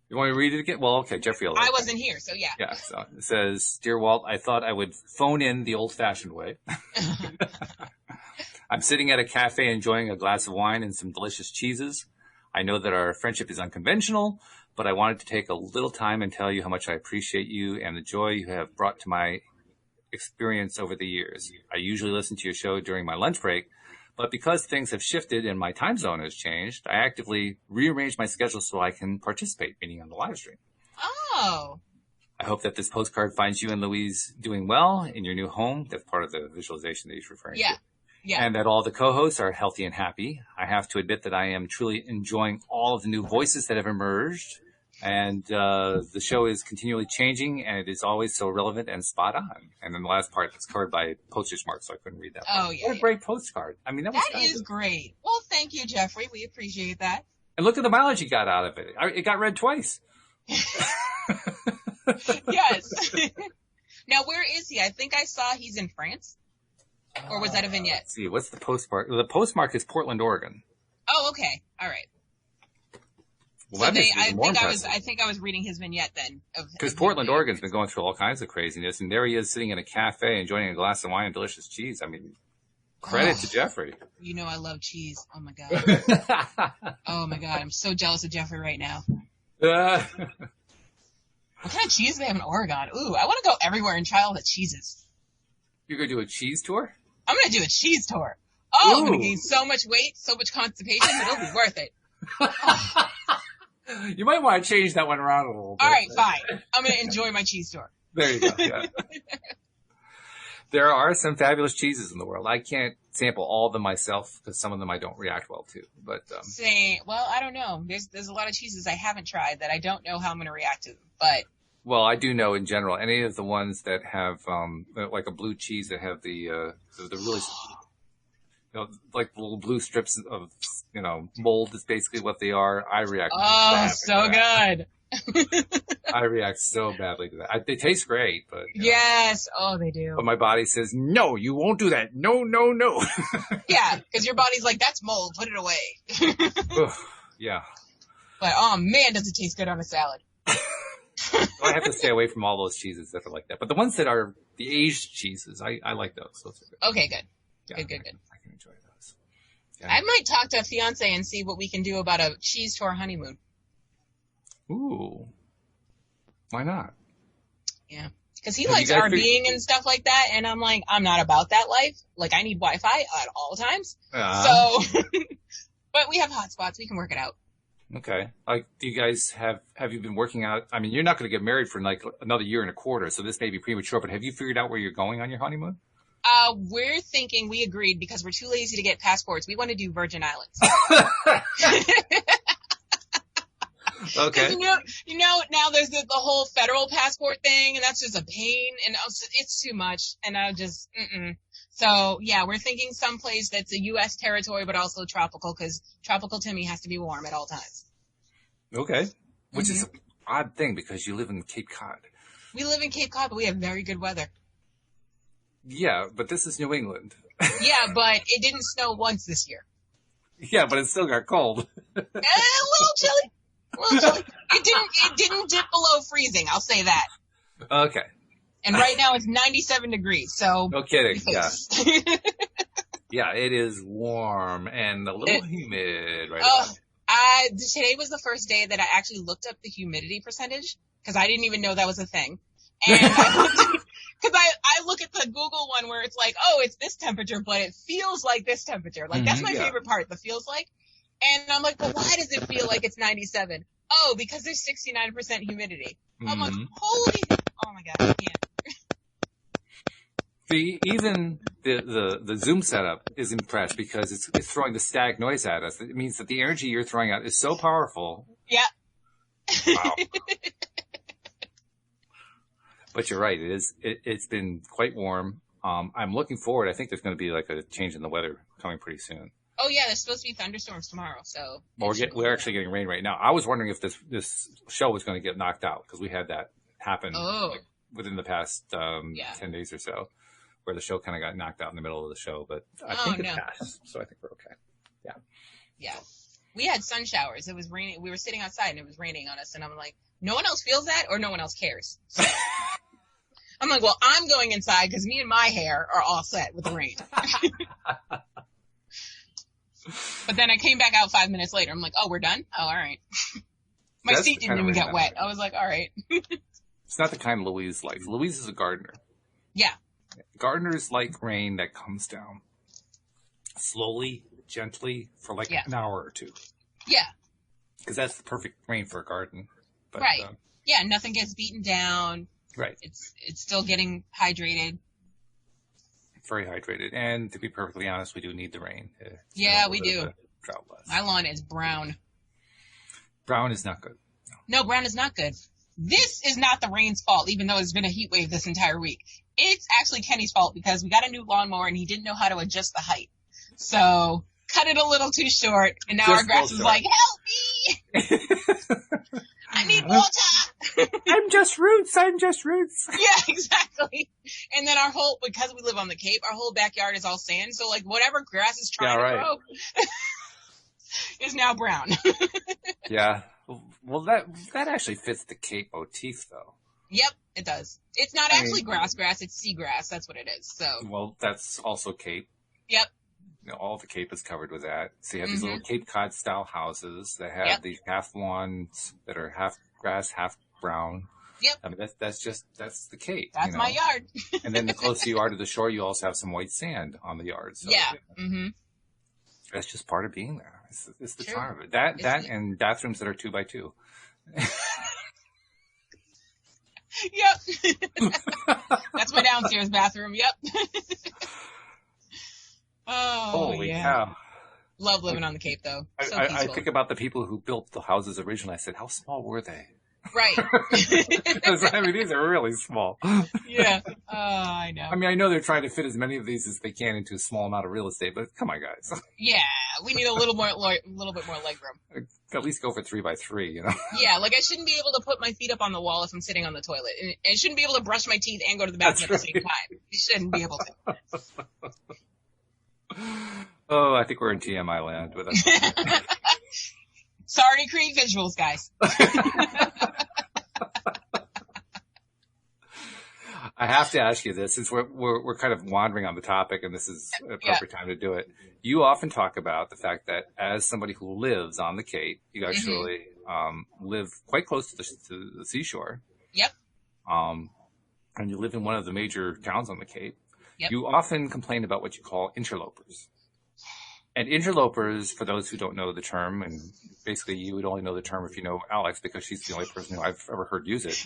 You want me to read it again? Well, okay, Jeffrey. will.
I wasn't here, so yeah.
Yeah, so it says, Dear Walt, I thought I would phone in the old-fashioned way. I'm sitting at a cafe enjoying a glass of wine and some delicious cheeses. I know that our friendship is unconventional, but I wanted to take a little time and tell you how much I appreciate you and the joy you have brought to my experience over the years. I usually listen to your show during my lunch break, but because things have shifted and my time zone has changed, I actively rearranged my schedule so I can participate, meaning on the live stream.
Oh.
I hope that this postcard finds you and Louise doing well in your new home. That's part of the visualization that he's referring
Yeah.
to.
Yeah.
And that all the co-hosts are healthy and happy. I have to admit that I am truly enjoying all of the new voices that have emerged And the show is continually changing, and it is always so relevant and spot on. And then the last part is covered by postage marks, so I couldn't read that part.
Oh, yeah.
What a great postcard. I mean,
That is great. Well, thank you, Jeffrey. We appreciate that.
And look at the mileage you got out of it. It got read twice.
Yes. Now, where is he? I think I saw he's in France. Or was that a vignette?
Let's see, what's the postmark? The postmark is Portland, Oregon.
Oh, okay. All right.
Well,
So
that makes it even more impressive.
I think I was reading his vignette then.
Because Portland, Oregon's been going through all kinds of craziness, and there he is sitting in a cafe enjoying a glass of wine and delicious cheese. I mean, credit to Jeffrey.
You know I love cheese. Oh, my God. Oh, my God. I'm so jealous of Jeffrey right now. What kind of cheese do they have in Oregon? Ooh, I want to go everywhere and try all the cheeses.
You're going to do a cheese tour?
I'm going to do a cheese tour. Oh, I'm going to
Ooh.
gain so much weight, so much constipation, it'll be worth it.
You might want to change that one around a little bit.
All right, fine. I'm going to enjoy my cheese tour.
There you go. Yeah. There are some fabulous cheeses in the world. I can't sample all of them myself because some of them I don't react well to. But
Well, I don't know. There's a lot of cheeses I haven't tried that I don't know how I'm going to react to them. But
well, I do know in general any of the ones that have like a blue cheese that have the really like little blue strips of mold is basically what they are. I react.
oh, so good.
I react so badly to that. They taste great, but
Yes. Oh, they do.
But my body says no. You won't do that. No, no, no.
Yeah, because your body's like, that's mold. Put it away.
Ugh, yeah.
But oh man, does it taste good on a salad?
I have to stay away from all those cheeses that are like that. But the ones that are the aged cheeses, I like those. Those are good.
Okay, good.
Yeah,
Good.
I can enjoy those. Yeah.
I might talk to a fiance and see what we can do about a cheese tour honeymoon.
Ooh. Why not?
Yeah. Because he
Have
likes
you guys
RVing and stuff like that, and I'm like, I'm not about that life. Like, I need Wi-Fi at all times. So, but we have hotspots. We can work it out.
Okay. Like, do you guys have you been working out? I mean, you're not going to get married for like another year and a quarter, so this may be premature, but have you figured out where you're going on your honeymoon?
We're thinking, we agreed because we're too lazy to get passports. We want to do Virgin Islands.
Okay.
You know, now there's the whole federal passport thing, and that's just a pain, and it's too much, and I just, So, yeah, we're thinking someplace that's a U.S. territory, but also tropical, because tropical Timmy has to be warm at all times.
Okay. Which is an odd thing, because you live in Cape Cod.
We live in Cape Cod, but we have very good weather.
Yeah, but this is New England.
Yeah, but it didn't snow once this year.
Yeah, but it still got cold.
A little chilly. It didn't dip below freezing, I'll say that.
Okay.
And right now it's 97 degrees, so.
No kidding. Yeah. Yeah, it is warm and a little humid right now.
Today was the first day that I actually looked up the humidity percentage, because I didn't even know that was a thing. And because I look at the Google one where it's like, oh, it's this temperature, but it feels like this temperature. Like, that's my favorite part, the feels like. And I'm like, but why does it feel like it's 97? Oh, because there's 69% humidity. I'm like, holy, oh my God, I can't.
Even the Zoom setup is impressed because it's throwing the static noise at us. It means that the energy you're throwing out is so powerful.
Yeah.
Wow. But you're right. It's been quite warm. I'm looking forward. I think there's going to be like a change in the weather coming pretty soon.
Oh yeah, there's supposed to be thunderstorms tomorrow. So.
Well, we're actually getting rain right now. I was wondering if this show was going to get knocked out because we had that happen within the past 10 days or so, where the show kind of got knocked out in the middle of the show. But I think it passed, so I think we're okay. Yeah.
Yeah. We had sun showers. It was raining. We were sitting outside and it was raining on us, and I'm like, no one else feels that, or no one else cares. So I'm like, well, I'm going inside because me and my hair are all set with the rain. But then I came back out 5 minutes later. I'm like, oh, we're done? Oh, all right. My seat didn't even get wet. I was like, all right.
It's not the kind Louise likes. Louise is a gardener.
Yeah.
Gardeners like rain that comes down slowly, gently, for like an hour or two.
Yeah.
Because that's the perfect rain for a garden. But,
right. Yeah, nothing gets beaten down.
Right.
It's still getting hydrated.
Very hydrated. And to be perfectly honest, we do need the rain.
Yeah, we do.
Drought less.
My lawn is brown.
Brown is not good.
No, brown is not good. This is not the rain's fault, even though it's been a heat wave this entire week. It's actually Kenny's fault because we got a new lawnmower and he didn't know how to adjust the height. So cut it a little too short, and now our grass is like, help me! I need water!
I'm just roots.
Yeah, exactly. And then because we live on the Cape, our whole backyard is all sand, so like whatever grass is trying to grow is now brown.
Yeah. Well, that actually fits the Cape motif, though.
Yep, it does. It's not actually grass, it's seagrass. That's what it is. So. Well,
that's also Cape.
Yep.
All the Cape is covered with that. So you have these little Cape Cod style houses that have these half lawns that are half grass, half brown.
Yep.
I mean, that's the Cape.
That's my yard.
And then the closer you are to the shore, you also have some white sand on the yard. So that's just part of being there. It's the charm of it. That and bathrooms that are 2x2.
Yep. That's my downstairs bathroom. Yep.
Holy cow.
Love living on the Cape, though. So
I think about the people who built the houses originally. I said, how small were they?
Right.
I mean, these are really small.
Yeah. I know.
I mean, I know they're trying to fit as many of these as they can into a small amount of real estate, but come on, guys.
Yeah, we need a little bit more legroom.
At least go for 3x3, you know?
Yeah, like I shouldn't be able to put my feet up on the wall if I'm sitting on the toilet. And I shouldn't be able to brush my teeth and go to the bathroom at the same time. You shouldn't be able to.
Oh, I think we're in TMI land with us.
Sorry to create visuals, guys.
I have to ask you this, since we're kind of wandering on the topic, and this is a perfect time to do it. You often talk about the fact that as somebody who lives on the Cape, you actually live quite close to the seashore.
Yep.
And you live in one of the major towns on the Cape.
Yep.
You often complain about what you call interlopers. And interlopers, for those who don't know the term, and basically you would only know the term if you know Alyx, because she's the only person who I've ever heard use it.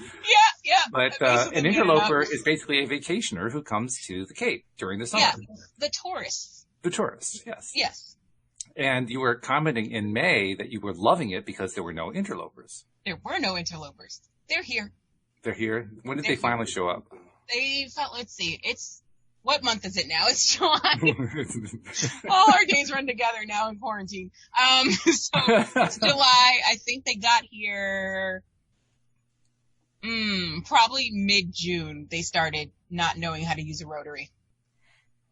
Yeah.
But an interloper is basically a vacationer who comes to the Cape during the summer.
Yeah, the tourists.
The tourists, yes.
Yes.
And you were commenting in May that you were loving it because there were no interlopers.
There were no interlopers. They're here.
They're here? When did they finally show up?
Let's see, what month is it now? It's July. All our days run together now in quarantine. So it's July. I think they got here, probably mid-June. They started not knowing how to use a rotary.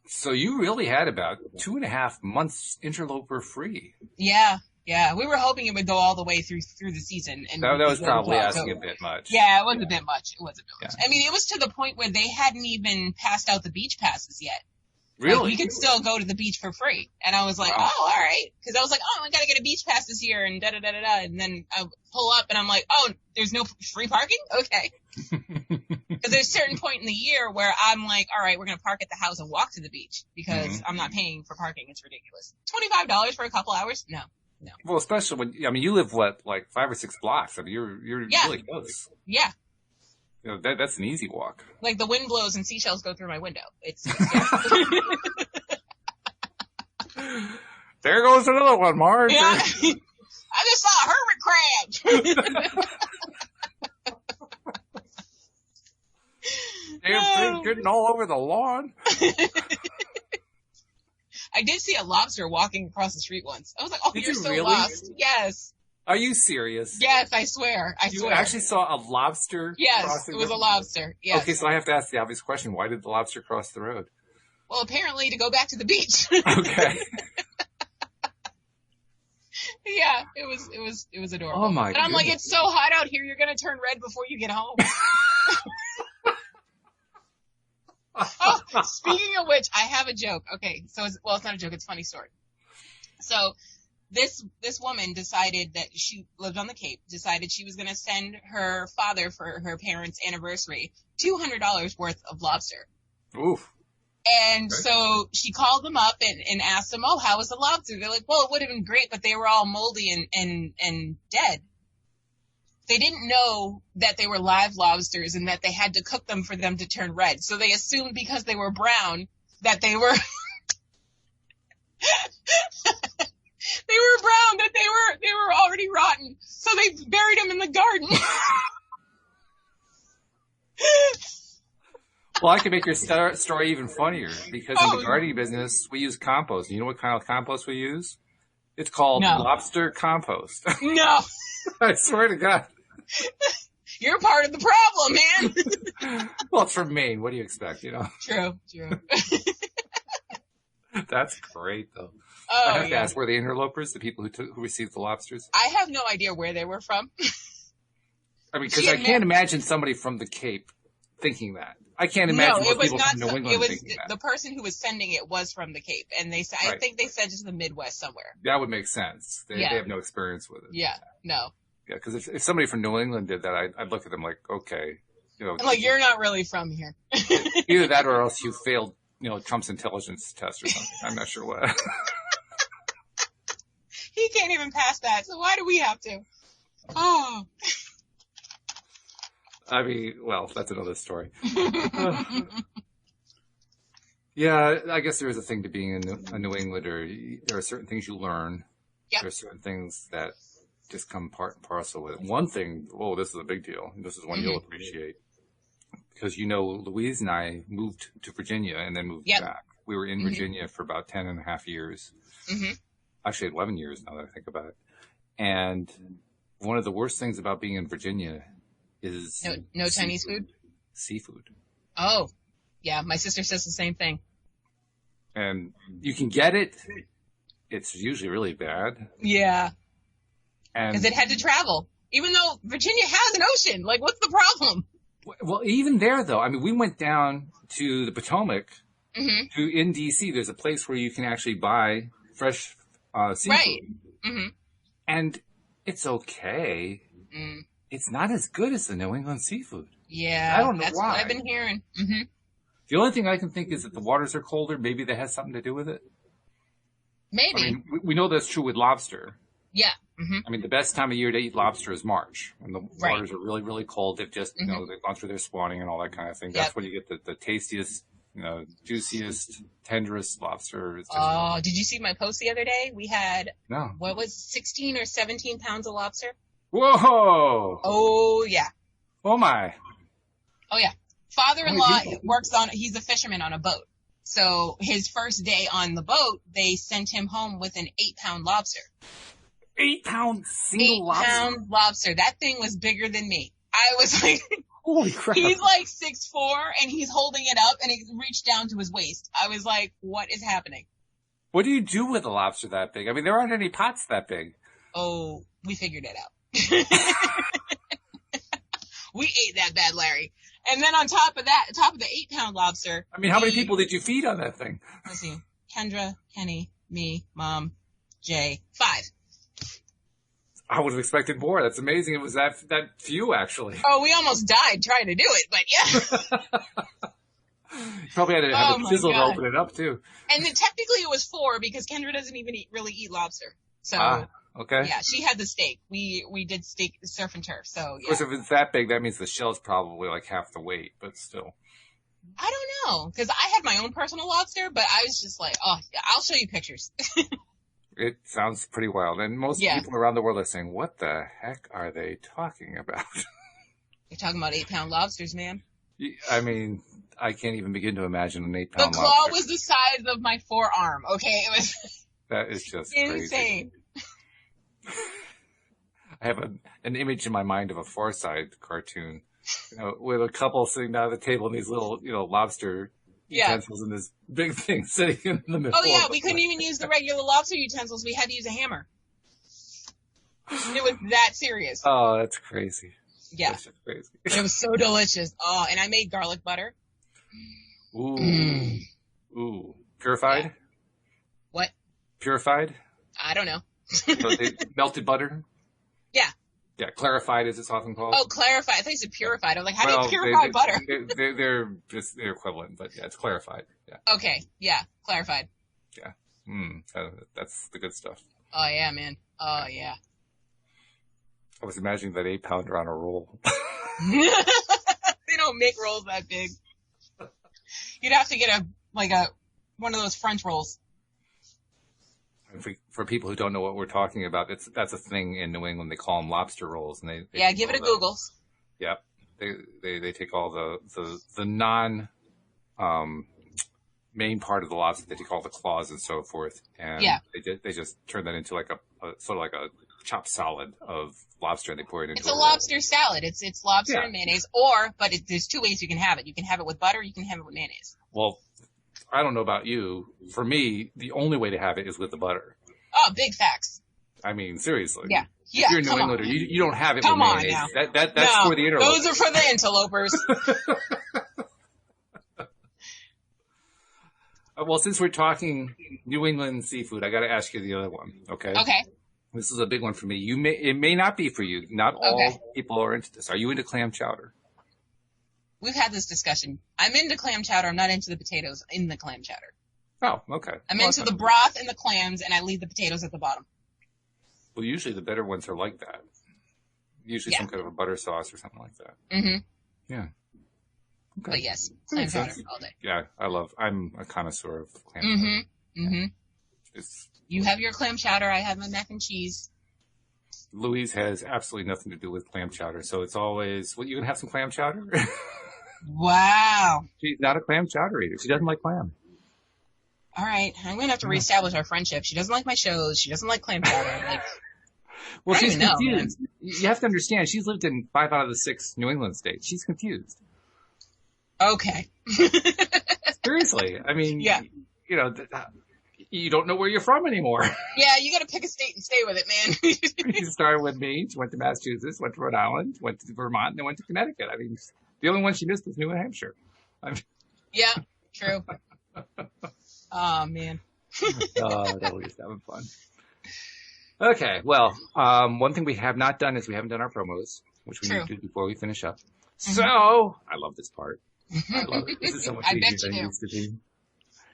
So you really had about 2.5 months interloper free.
Yeah. We were hoping it would go all the way through the season. And
that was probably asking a bit much.
Yeah, it was a bit much. I mean, it was to the point where they hadn't even passed out the beach passes yet.
Really?
Like, you could still go to the beach for free. And I was like, wow. Oh, all right. Because I was like, I got to get a beach pass this year and da-da-da-da-da. And then I pull up and I'm like, there's no free parking? Okay. Because there's a certain point in the year where I'm like, all right, we're going to park at the house and walk to the beach because I'm not paying for parking. It's ridiculous. $25 for a couple hours? No.
Well, especially when, you live, like 5 or 6 blocks. I mean, you're really close.
Yeah.
That's an easy walk.
Like the wind blows and seashells go through my window.
There goes another one, Marge.
Yeah. I just saw a hermit crab.
Damn thing getting all over the lawn.
I did see a lobster walking across the street once. I was like, you're so
really?
lost. Yes.
Are you serious?
Yes, I swear.
You actually saw a lobster?
Yes, it was a lobster. Yes.
Okay, so I have to ask the obvious question. Why did the lobster cross the road?
Well, apparently to go back to the beach.
Okay.
Yeah, it was adorable.
Oh my
And I'm like, it's so hot out here, you're going to turn red before you get home. Speaking of which, I have a joke. Okay, so it's not a joke, it's a funny story. So this woman decided that she lived on the Cape, decided she was going to send her father for her parents' anniversary $200 worth of lobster.
Oof.
And so she called them up and asked them, how was the lobster? They're like, well, it would have been great, but they were all moldy and dead. They didn't know that they were live lobsters and that they had to cook them for them to turn red. So they assumed because they were brown that they were They were brown, that they were already rotten. So they buried them in the garden.
Well, I can make your story even funnier because in the gardening business, we use compost. You know what kind of compost we use? It's called lobster compost.
No.
I swear to God.
You're part of the problem, man.
Well, it's from Maine. What do you expect, you know?
True.
That's great, though.
Oh,
I have to ask, were they interlopers, the people who received the lobsters?
I have no idea where they were from.
I mean, because I can't imagine somebody from the Cape thinking that. I can't imagine most people from New England thinking that.
The person who was sending it was from the Cape, and they said, I think they said just the Midwest somewhere.
That would make sense. They have no experience with it.
Yeah, no.
Yeah, because if somebody from New England did that, I'd look at them like, okay, you know,
I'm like, you're not really from here.
Either that, or else you failed, you know, Trump's intelligence test or something. I'm not sure what.
He can't even pass that, so why do we have to? Oh.
I mean, well, that's another story. Yeah, I guess there is a thing to being a New Englander. There are certain things you learn. Yep. There are certain things that just come part and parcel with it. One thing, this is a big deal. This is one you'll appreciate. Because, you know, Louise and I moved to Virginia and then moved back. We were in Virginia for about 10 and a half years. Actually, 11 years now that I think about it. And one of the worst things about being in Virginia is
no Chinese food?
Seafood. Oh,
yeah. My sister says the same thing.
And you can get it. It's usually really bad.
Yeah. Because it had to travel. Even though Virginia has an ocean. Like, what's the problem?
Well, even there, though, I mean, we went down to the Potomac in D.C. There's a place where you can actually buy fresh seafood.
Right.
And it's okay. It's not as good as the New England seafood.
Yeah.
I don't know
that's
why.
What I've been hearing.
The only thing I can think is that the waters are colder. Maybe that has something to do with it.
Maybe.
I mean, we know that's true with lobster.
Yeah.
I mean, the best time of year to eat lobster is March, when the waters are really, really cold. They've just, you know, they've gone through their spawning and all that kind of thing. That's when you get the tastiest, you know, juiciest, tenderest lobster.
Did you see my post the other day? We had, 16 or 17 pounds of lobster?
Whoa!
Oh, yeah.
Oh, my.
Oh, yeah. Father-in-law he's a fisherman on a boat. So his first day on the boat, they sent him home with an 8-pound lobster.
8-pound single lobster?
8-pound lobster. That thing was bigger than me. I was like,
holy crap.
He's like 6'4", and he's holding it up, and it reached down to his waist. I was like, what is happening?
What do you do with a lobster that big? I mean, there aren't any pots that big.
Oh, we figured it out. We ate that bad, Larry. And then on top of the 8-pound lobster.
I mean, how many people did you feed on that thing?
Let's see. Kendra, Kenny, me, Mom, Jay. 5.
I would have expected more. That's amazing. It was that few, actually.
Oh, we almost died trying to do it, but yeah.
You probably had to have a chisel to open it up, too.
And then technically it was 4 because Kendra doesn't even really eat lobster. So,
okay.
Yeah, she had the steak. We did steak, surf and turf, so yeah.
Of course, if it's that big, that means the shell's probably like half the weight, but still.
I don't know, because I had my own personal lobster, but I was just like, I'll show you pictures.
It sounds pretty wild. And most people around the world are saying, what the heck are they talking about?
They're talking about 8-pound lobsters, man.
I mean, I can't even begin to imagine an 8-pound lobster.
The claw was the size of my forearm, okay? It was
that is just
insane.
Crazy. I have an image in my mind of a Far Side cartoon, you know, with a couple sitting down at the table and these little, you know, lobster utensils and this big thing sitting in the middle.
Oh yeah, we couldn't even use the regular lobster utensils. We had to use a hammer. It was that serious.
Oh, that's crazy.
Yeah.
That's just crazy.
It was so delicious. Oh, and I made garlic butter.
Ooh. Ooh. Purified?
Yeah. What?
Purified?
I don't know.
Melted butter?
Yeah.
Yeah, clarified as it's often called.
Oh, clarified. I thought you said purified. I'm like, how do you purify butter?
They're just equivalent, but yeah, it's clarified. Yeah.
Okay. Yeah. Clarified.
Yeah. That's the good stuff.
Oh yeah, man. Oh yeah.
I was imagining that 8-pounder on a roll.
They don't make rolls that big. You'd have to get one of those French rolls.
For people who don't know what we're talking about, that's a thing in New England. They call them lobster rolls, and they
Yeah, give it a Google.
Yep. They take all the non main part of the lobster. They take all the claws and so forth, and they just turn that into like a sort of like a chopped salad of lobster, and they pour it into.
It's a lobster salad. It's lobster and mayonnaise, but there's two ways you can have it. You can have it with butter. You can have it with mayonnaise.
Well, I don't know about you. For me, the only way to have it is with the butter.
Oh, big facts.
I mean, seriously.
Yeah.
If you're a New Englander, you don't have it with mayonnaise. That's for the interlopers.
Those are for the interlopers.
Well, since we're talking New England seafood, I got to ask you the other one. Okay.
Okay.
This is a big one for me. It may not be for you. Not all people are into this. Are you into clam chowder?
We've had this discussion. I'm into clam chowder. I'm not into the potatoes in the clam chowder.
Oh, okay.
I'm into the broth and the clams, and I leave the potatoes at the bottom.
Well, usually the better ones are like that. Usually some kind of a butter sauce or something like that.
Mm-hmm.
Yeah. Okay.
But yes, clam chowder all day.
Yeah, I'm a connoisseur of clam
chowder.
Mm-hmm.
Yeah. You have your clam chowder. I have my mac and cheese.
Louise has absolutely nothing to do with clam chowder, so it's always, you gonna have some clam chowder?
Wow.
She's not a clam chowder eater. She doesn't like clam.
All right, I'm going to have to reestablish our friendship. She doesn't like my shows. She doesn't like clam chowder.
Well, she's confused. You have to understand, she's lived in 5 out of the 6 New England states. She's confused.
Okay.
Seriously. I mean, you don't know where you're from anymore.
Yeah, you got to pick a state and stay with it, man.
She started with Maine. She went to Massachusetts, went to Rhode Island, went to Vermont, and then went to Connecticut. I mean, the only one she missed was New Hampshire.
Yeah, true. Oh, man.
That was just having fun. Okay, well, one thing we have not done is we haven't done our promos, which we need to do before we finish up. Mm-hmm. So, I love this part. I love it. This is so much easier than it used to be.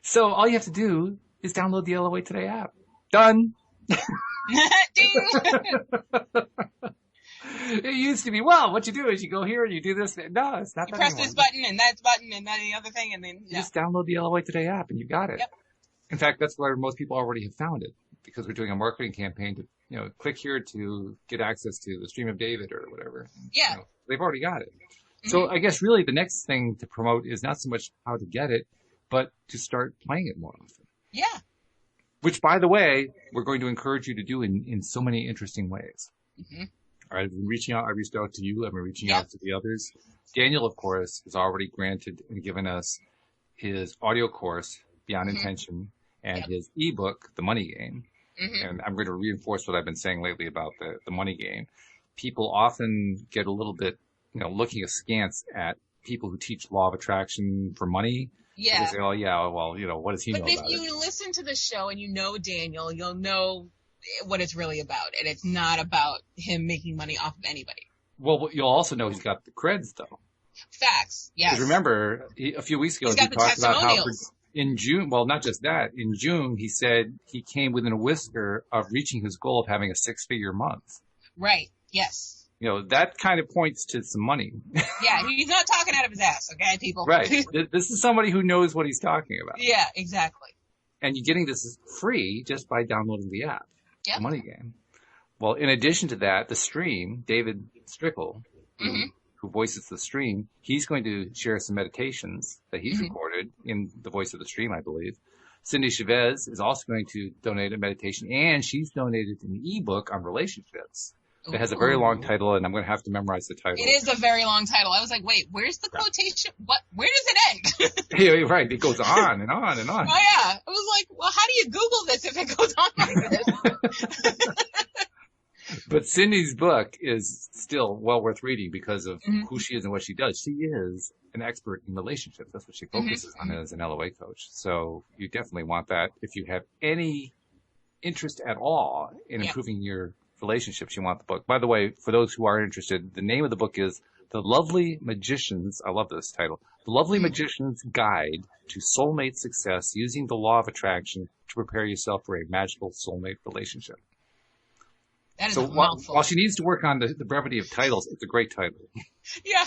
So, all you have to do is download the LOA Today app. Done!
Ding!
It used to be, well, what you do is you go here and you do this. No, it's not that
press
anymore.
This button and that button and that the other thing and then...
You just download the LOA Today app and you got it.
Yep.
In fact, that's where most people already have found it, because we're doing a marketing campaign to, click here to get access to the Stream of David or whatever.
Yeah.
They've already got it. Mm-hmm. So I guess really the next thing to promote is not so much how to get it, but to start playing it more often.
Yeah.
Which, by the way, we're going to encourage you to do in so many interesting ways.
Mm-hmm.
I've been reaching out. I reached out to you. I've been reaching out to the others. Daniel, of course, has already granted and given us his audio course, Beyond Intention, and his ebook, The Money Game. Mm-hmm. And I'm going to reinforce what I've been saying lately about the money game. People often get a little bit, looking askance at people who teach law of attraction for money.
Yeah.
They say, oh, yeah, well, what does he know about it?
But if you listen to the show and you know Daniel, you'll know what it's really about. And it's not about him making money off of anybody.
Well, you'll also know he's got the creds, though.
Facts, yes.
Because remember, a few weeks ago, he talked about how in June, well, not just that, in June, he said he came within a whisker of reaching his goal of having a 6-figure month.
Right, yes.
That kind of points to some money.
Yeah, he's not talking out of his ass, okay, people?
Right. This is somebody who knows what he's talking about.
Yeah, exactly.
And you're getting this free just by downloading the app,
The
Money Game. Well, in addition to that, the stream, David Strickle, who voices the stream, he's going to share some meditations that he's recorded in the voice of the stream, I believe. Cindy Chavez is also going to donate a meditation, and she's donated an ebook on relationships. It has a very long title, and I'm going to have to memorize the title.
It is a very long title. I was like, wait, where's the quotation? What? Where does it end?
Yeah, right. It goes on and on and on.
Oh, yeah. I was like, well, how do you Google this if it goes on like this?
But Cindy's book is still well worth reading because of who she is and what she does. She is an expert in relationships. That's what she focuses on as an LOA coach. So you definitely want that. If you have any interest at all in improving your relationships, you want the book. By the way, for those who are interested, the name of the book is The Lovely Magician's, I love this title, The Lovely Magician's Guide to Soulmate Success Using the Law of Attraction to Prepare Yourself for a Magical Soulmate Relationship.
That is
so
a mouthful.
While she needs to work on the brevity of titles, it's a great title.
Yeah.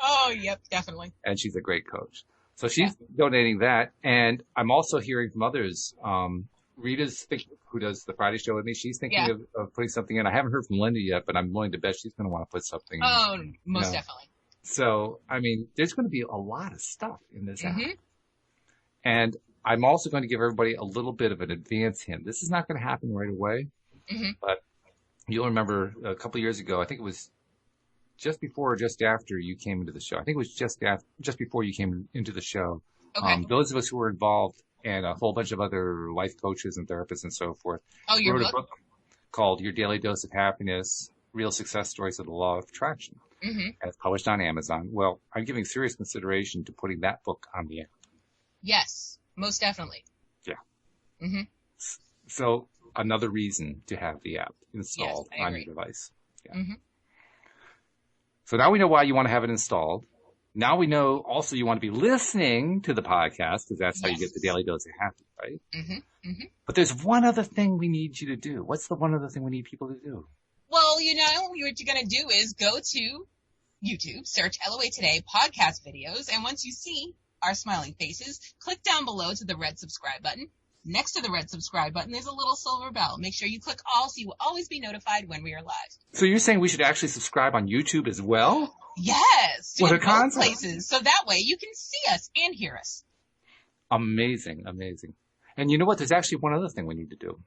Oh, yep, definitely.
And she's a great coach. So she's donating that. And I'm also hearing from others. Rita's who does the Friday show with me. She's thinking of putting something in. I haven't heard from Linda yet, but I'm willing to bet she's going to want to put something in.
Oh, most definitely.
So, I mean, there's going to be a lot of stuff in this app. And I'm also going to give everybody a little bit of an advance hint. This is not going to happen right away, but you'll remember a couple of years ago, I think it was just before or just after you came into the show. I think it was just before you came into the show. Okay. Those of us who were involved and a whole bunch of other life coaches and therapists and so forth wrote a book called Your Daily Dose of Happiness, Real Success Stories of the Law of Attraction. And it's published on Amazon. Well, I'm giving serious consideration to putting that book on the app.
Yes, most definitely.
Yeah. So another reason to have the app installed on your device. Yeah. So now we know why you want to have it installed. Now we know also you want to be listening to the podcast because that's how you get the daily dose of happy, right? But there's one other thing we need you to do. What's the one other thing we need people to do?
Well, what you're going to do is go to YouTube, search LOA Today podcast videos, and once you see our smiling faces, click down below to the red subscribe button. Next to the red subscribe button, there's a little silver bell. Make sure you click all so you will always be notified when we are live.
So you're saying we should actually subscribe on YouTube as well?
Yes.
What a concept.
Places. So that way you can see us and hear us.
Amazing. And you know what? There's actually one other thing we need to do.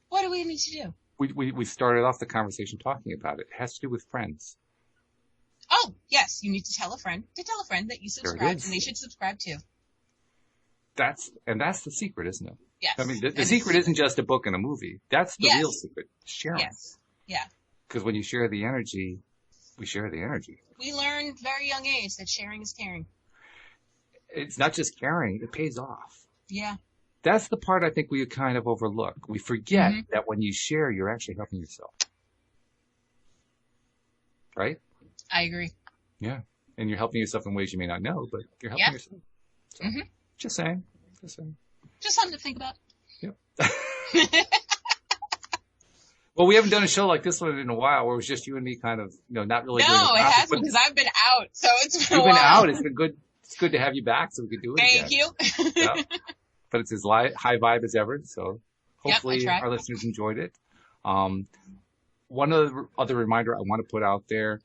What do we need to do?
We started off the conversation talking about it. It has to do with friends.
Oh, yes. You need to tell a friend that you subscribe and they should subscribe too.
That's the secret, isn't it?
Yes.
I mean, the secret isn't just a book and a movie. That's the real secret. Sharing.
Yes. Yeah.
Because when you share the energy, we share the energy.
We learned very young age that sharing is caring.
It's not just caring, it pays off.
Yeah.
That's the part I think we kind of overlook. We forget that when you share, you're actually helping yourself. Right?
I agree.
Yeah. And you're helping yourself in ways you may not know, but you're helping yourself. So, just saying.
Just something to think about.
Yep. Well, we haven't done a show like this one in a while where it was just you and me kind of, not really.
No, it hasn't because I've been out. So it's been a while.
You've been out. It's been good. It's good to have you back so we could do it
Thank
again.
you.
Yeah. But it's as high vibe as ever. So hopefully our listeners enjoyed it. One other reminder I want to put out there,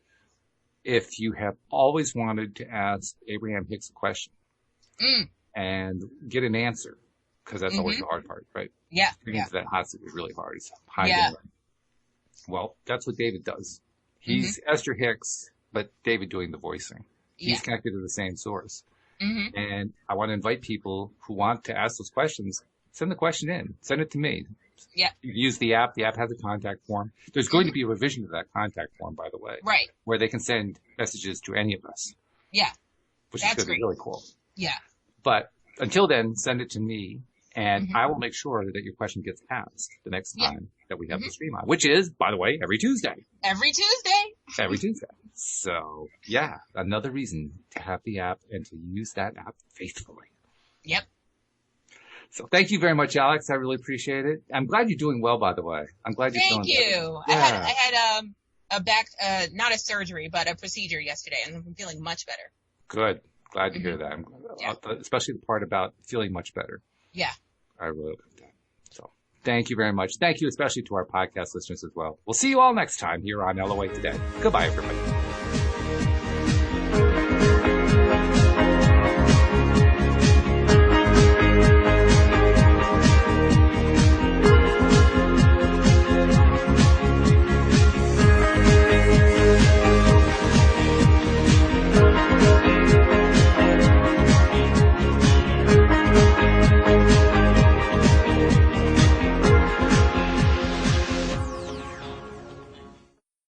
if you have always wanted to ask Abraham Hicks a question and get an answer, because that's always the hard part, right? Yeah. Getting into that hot seat is really hard. It's well, that's what David does. He's Esther Hicks, but David doing the voicing. He's connected to the same source. And I want to invite people who want to ask those questions, send the question in. Send it to me. Yeah. You use the app. The app has a contact form. There's going to be a revision to that contact form, by the way. Right. Where they can send messages to any of us. Yeah. Which is going to be really cool. Yeah. But until then, send it to me, and I will make sure that your question gets asked the next time that we have the stream on, which is, by the way, every Tuesday.
Every Tuesday.
Every Tuesday. So, yeah, another reason to have the app and to use that app faithfully. Yep. So thank you very much, Alyx. I really appreciate it. I'm glad you're doing well, by the way. I'm glad you're feeling better. Thank you.
Yeah. I had a back, not a surgery, but a procedure yesterday, and I'm feeling much better.
Good. Glad to hear that. Especially the part about feeling much better. Yeah. I really like that. So thank you very much. Thank you especially to our podcast listeners as well. We'll see you all next time here on LOA Today. Goodbye, everybody.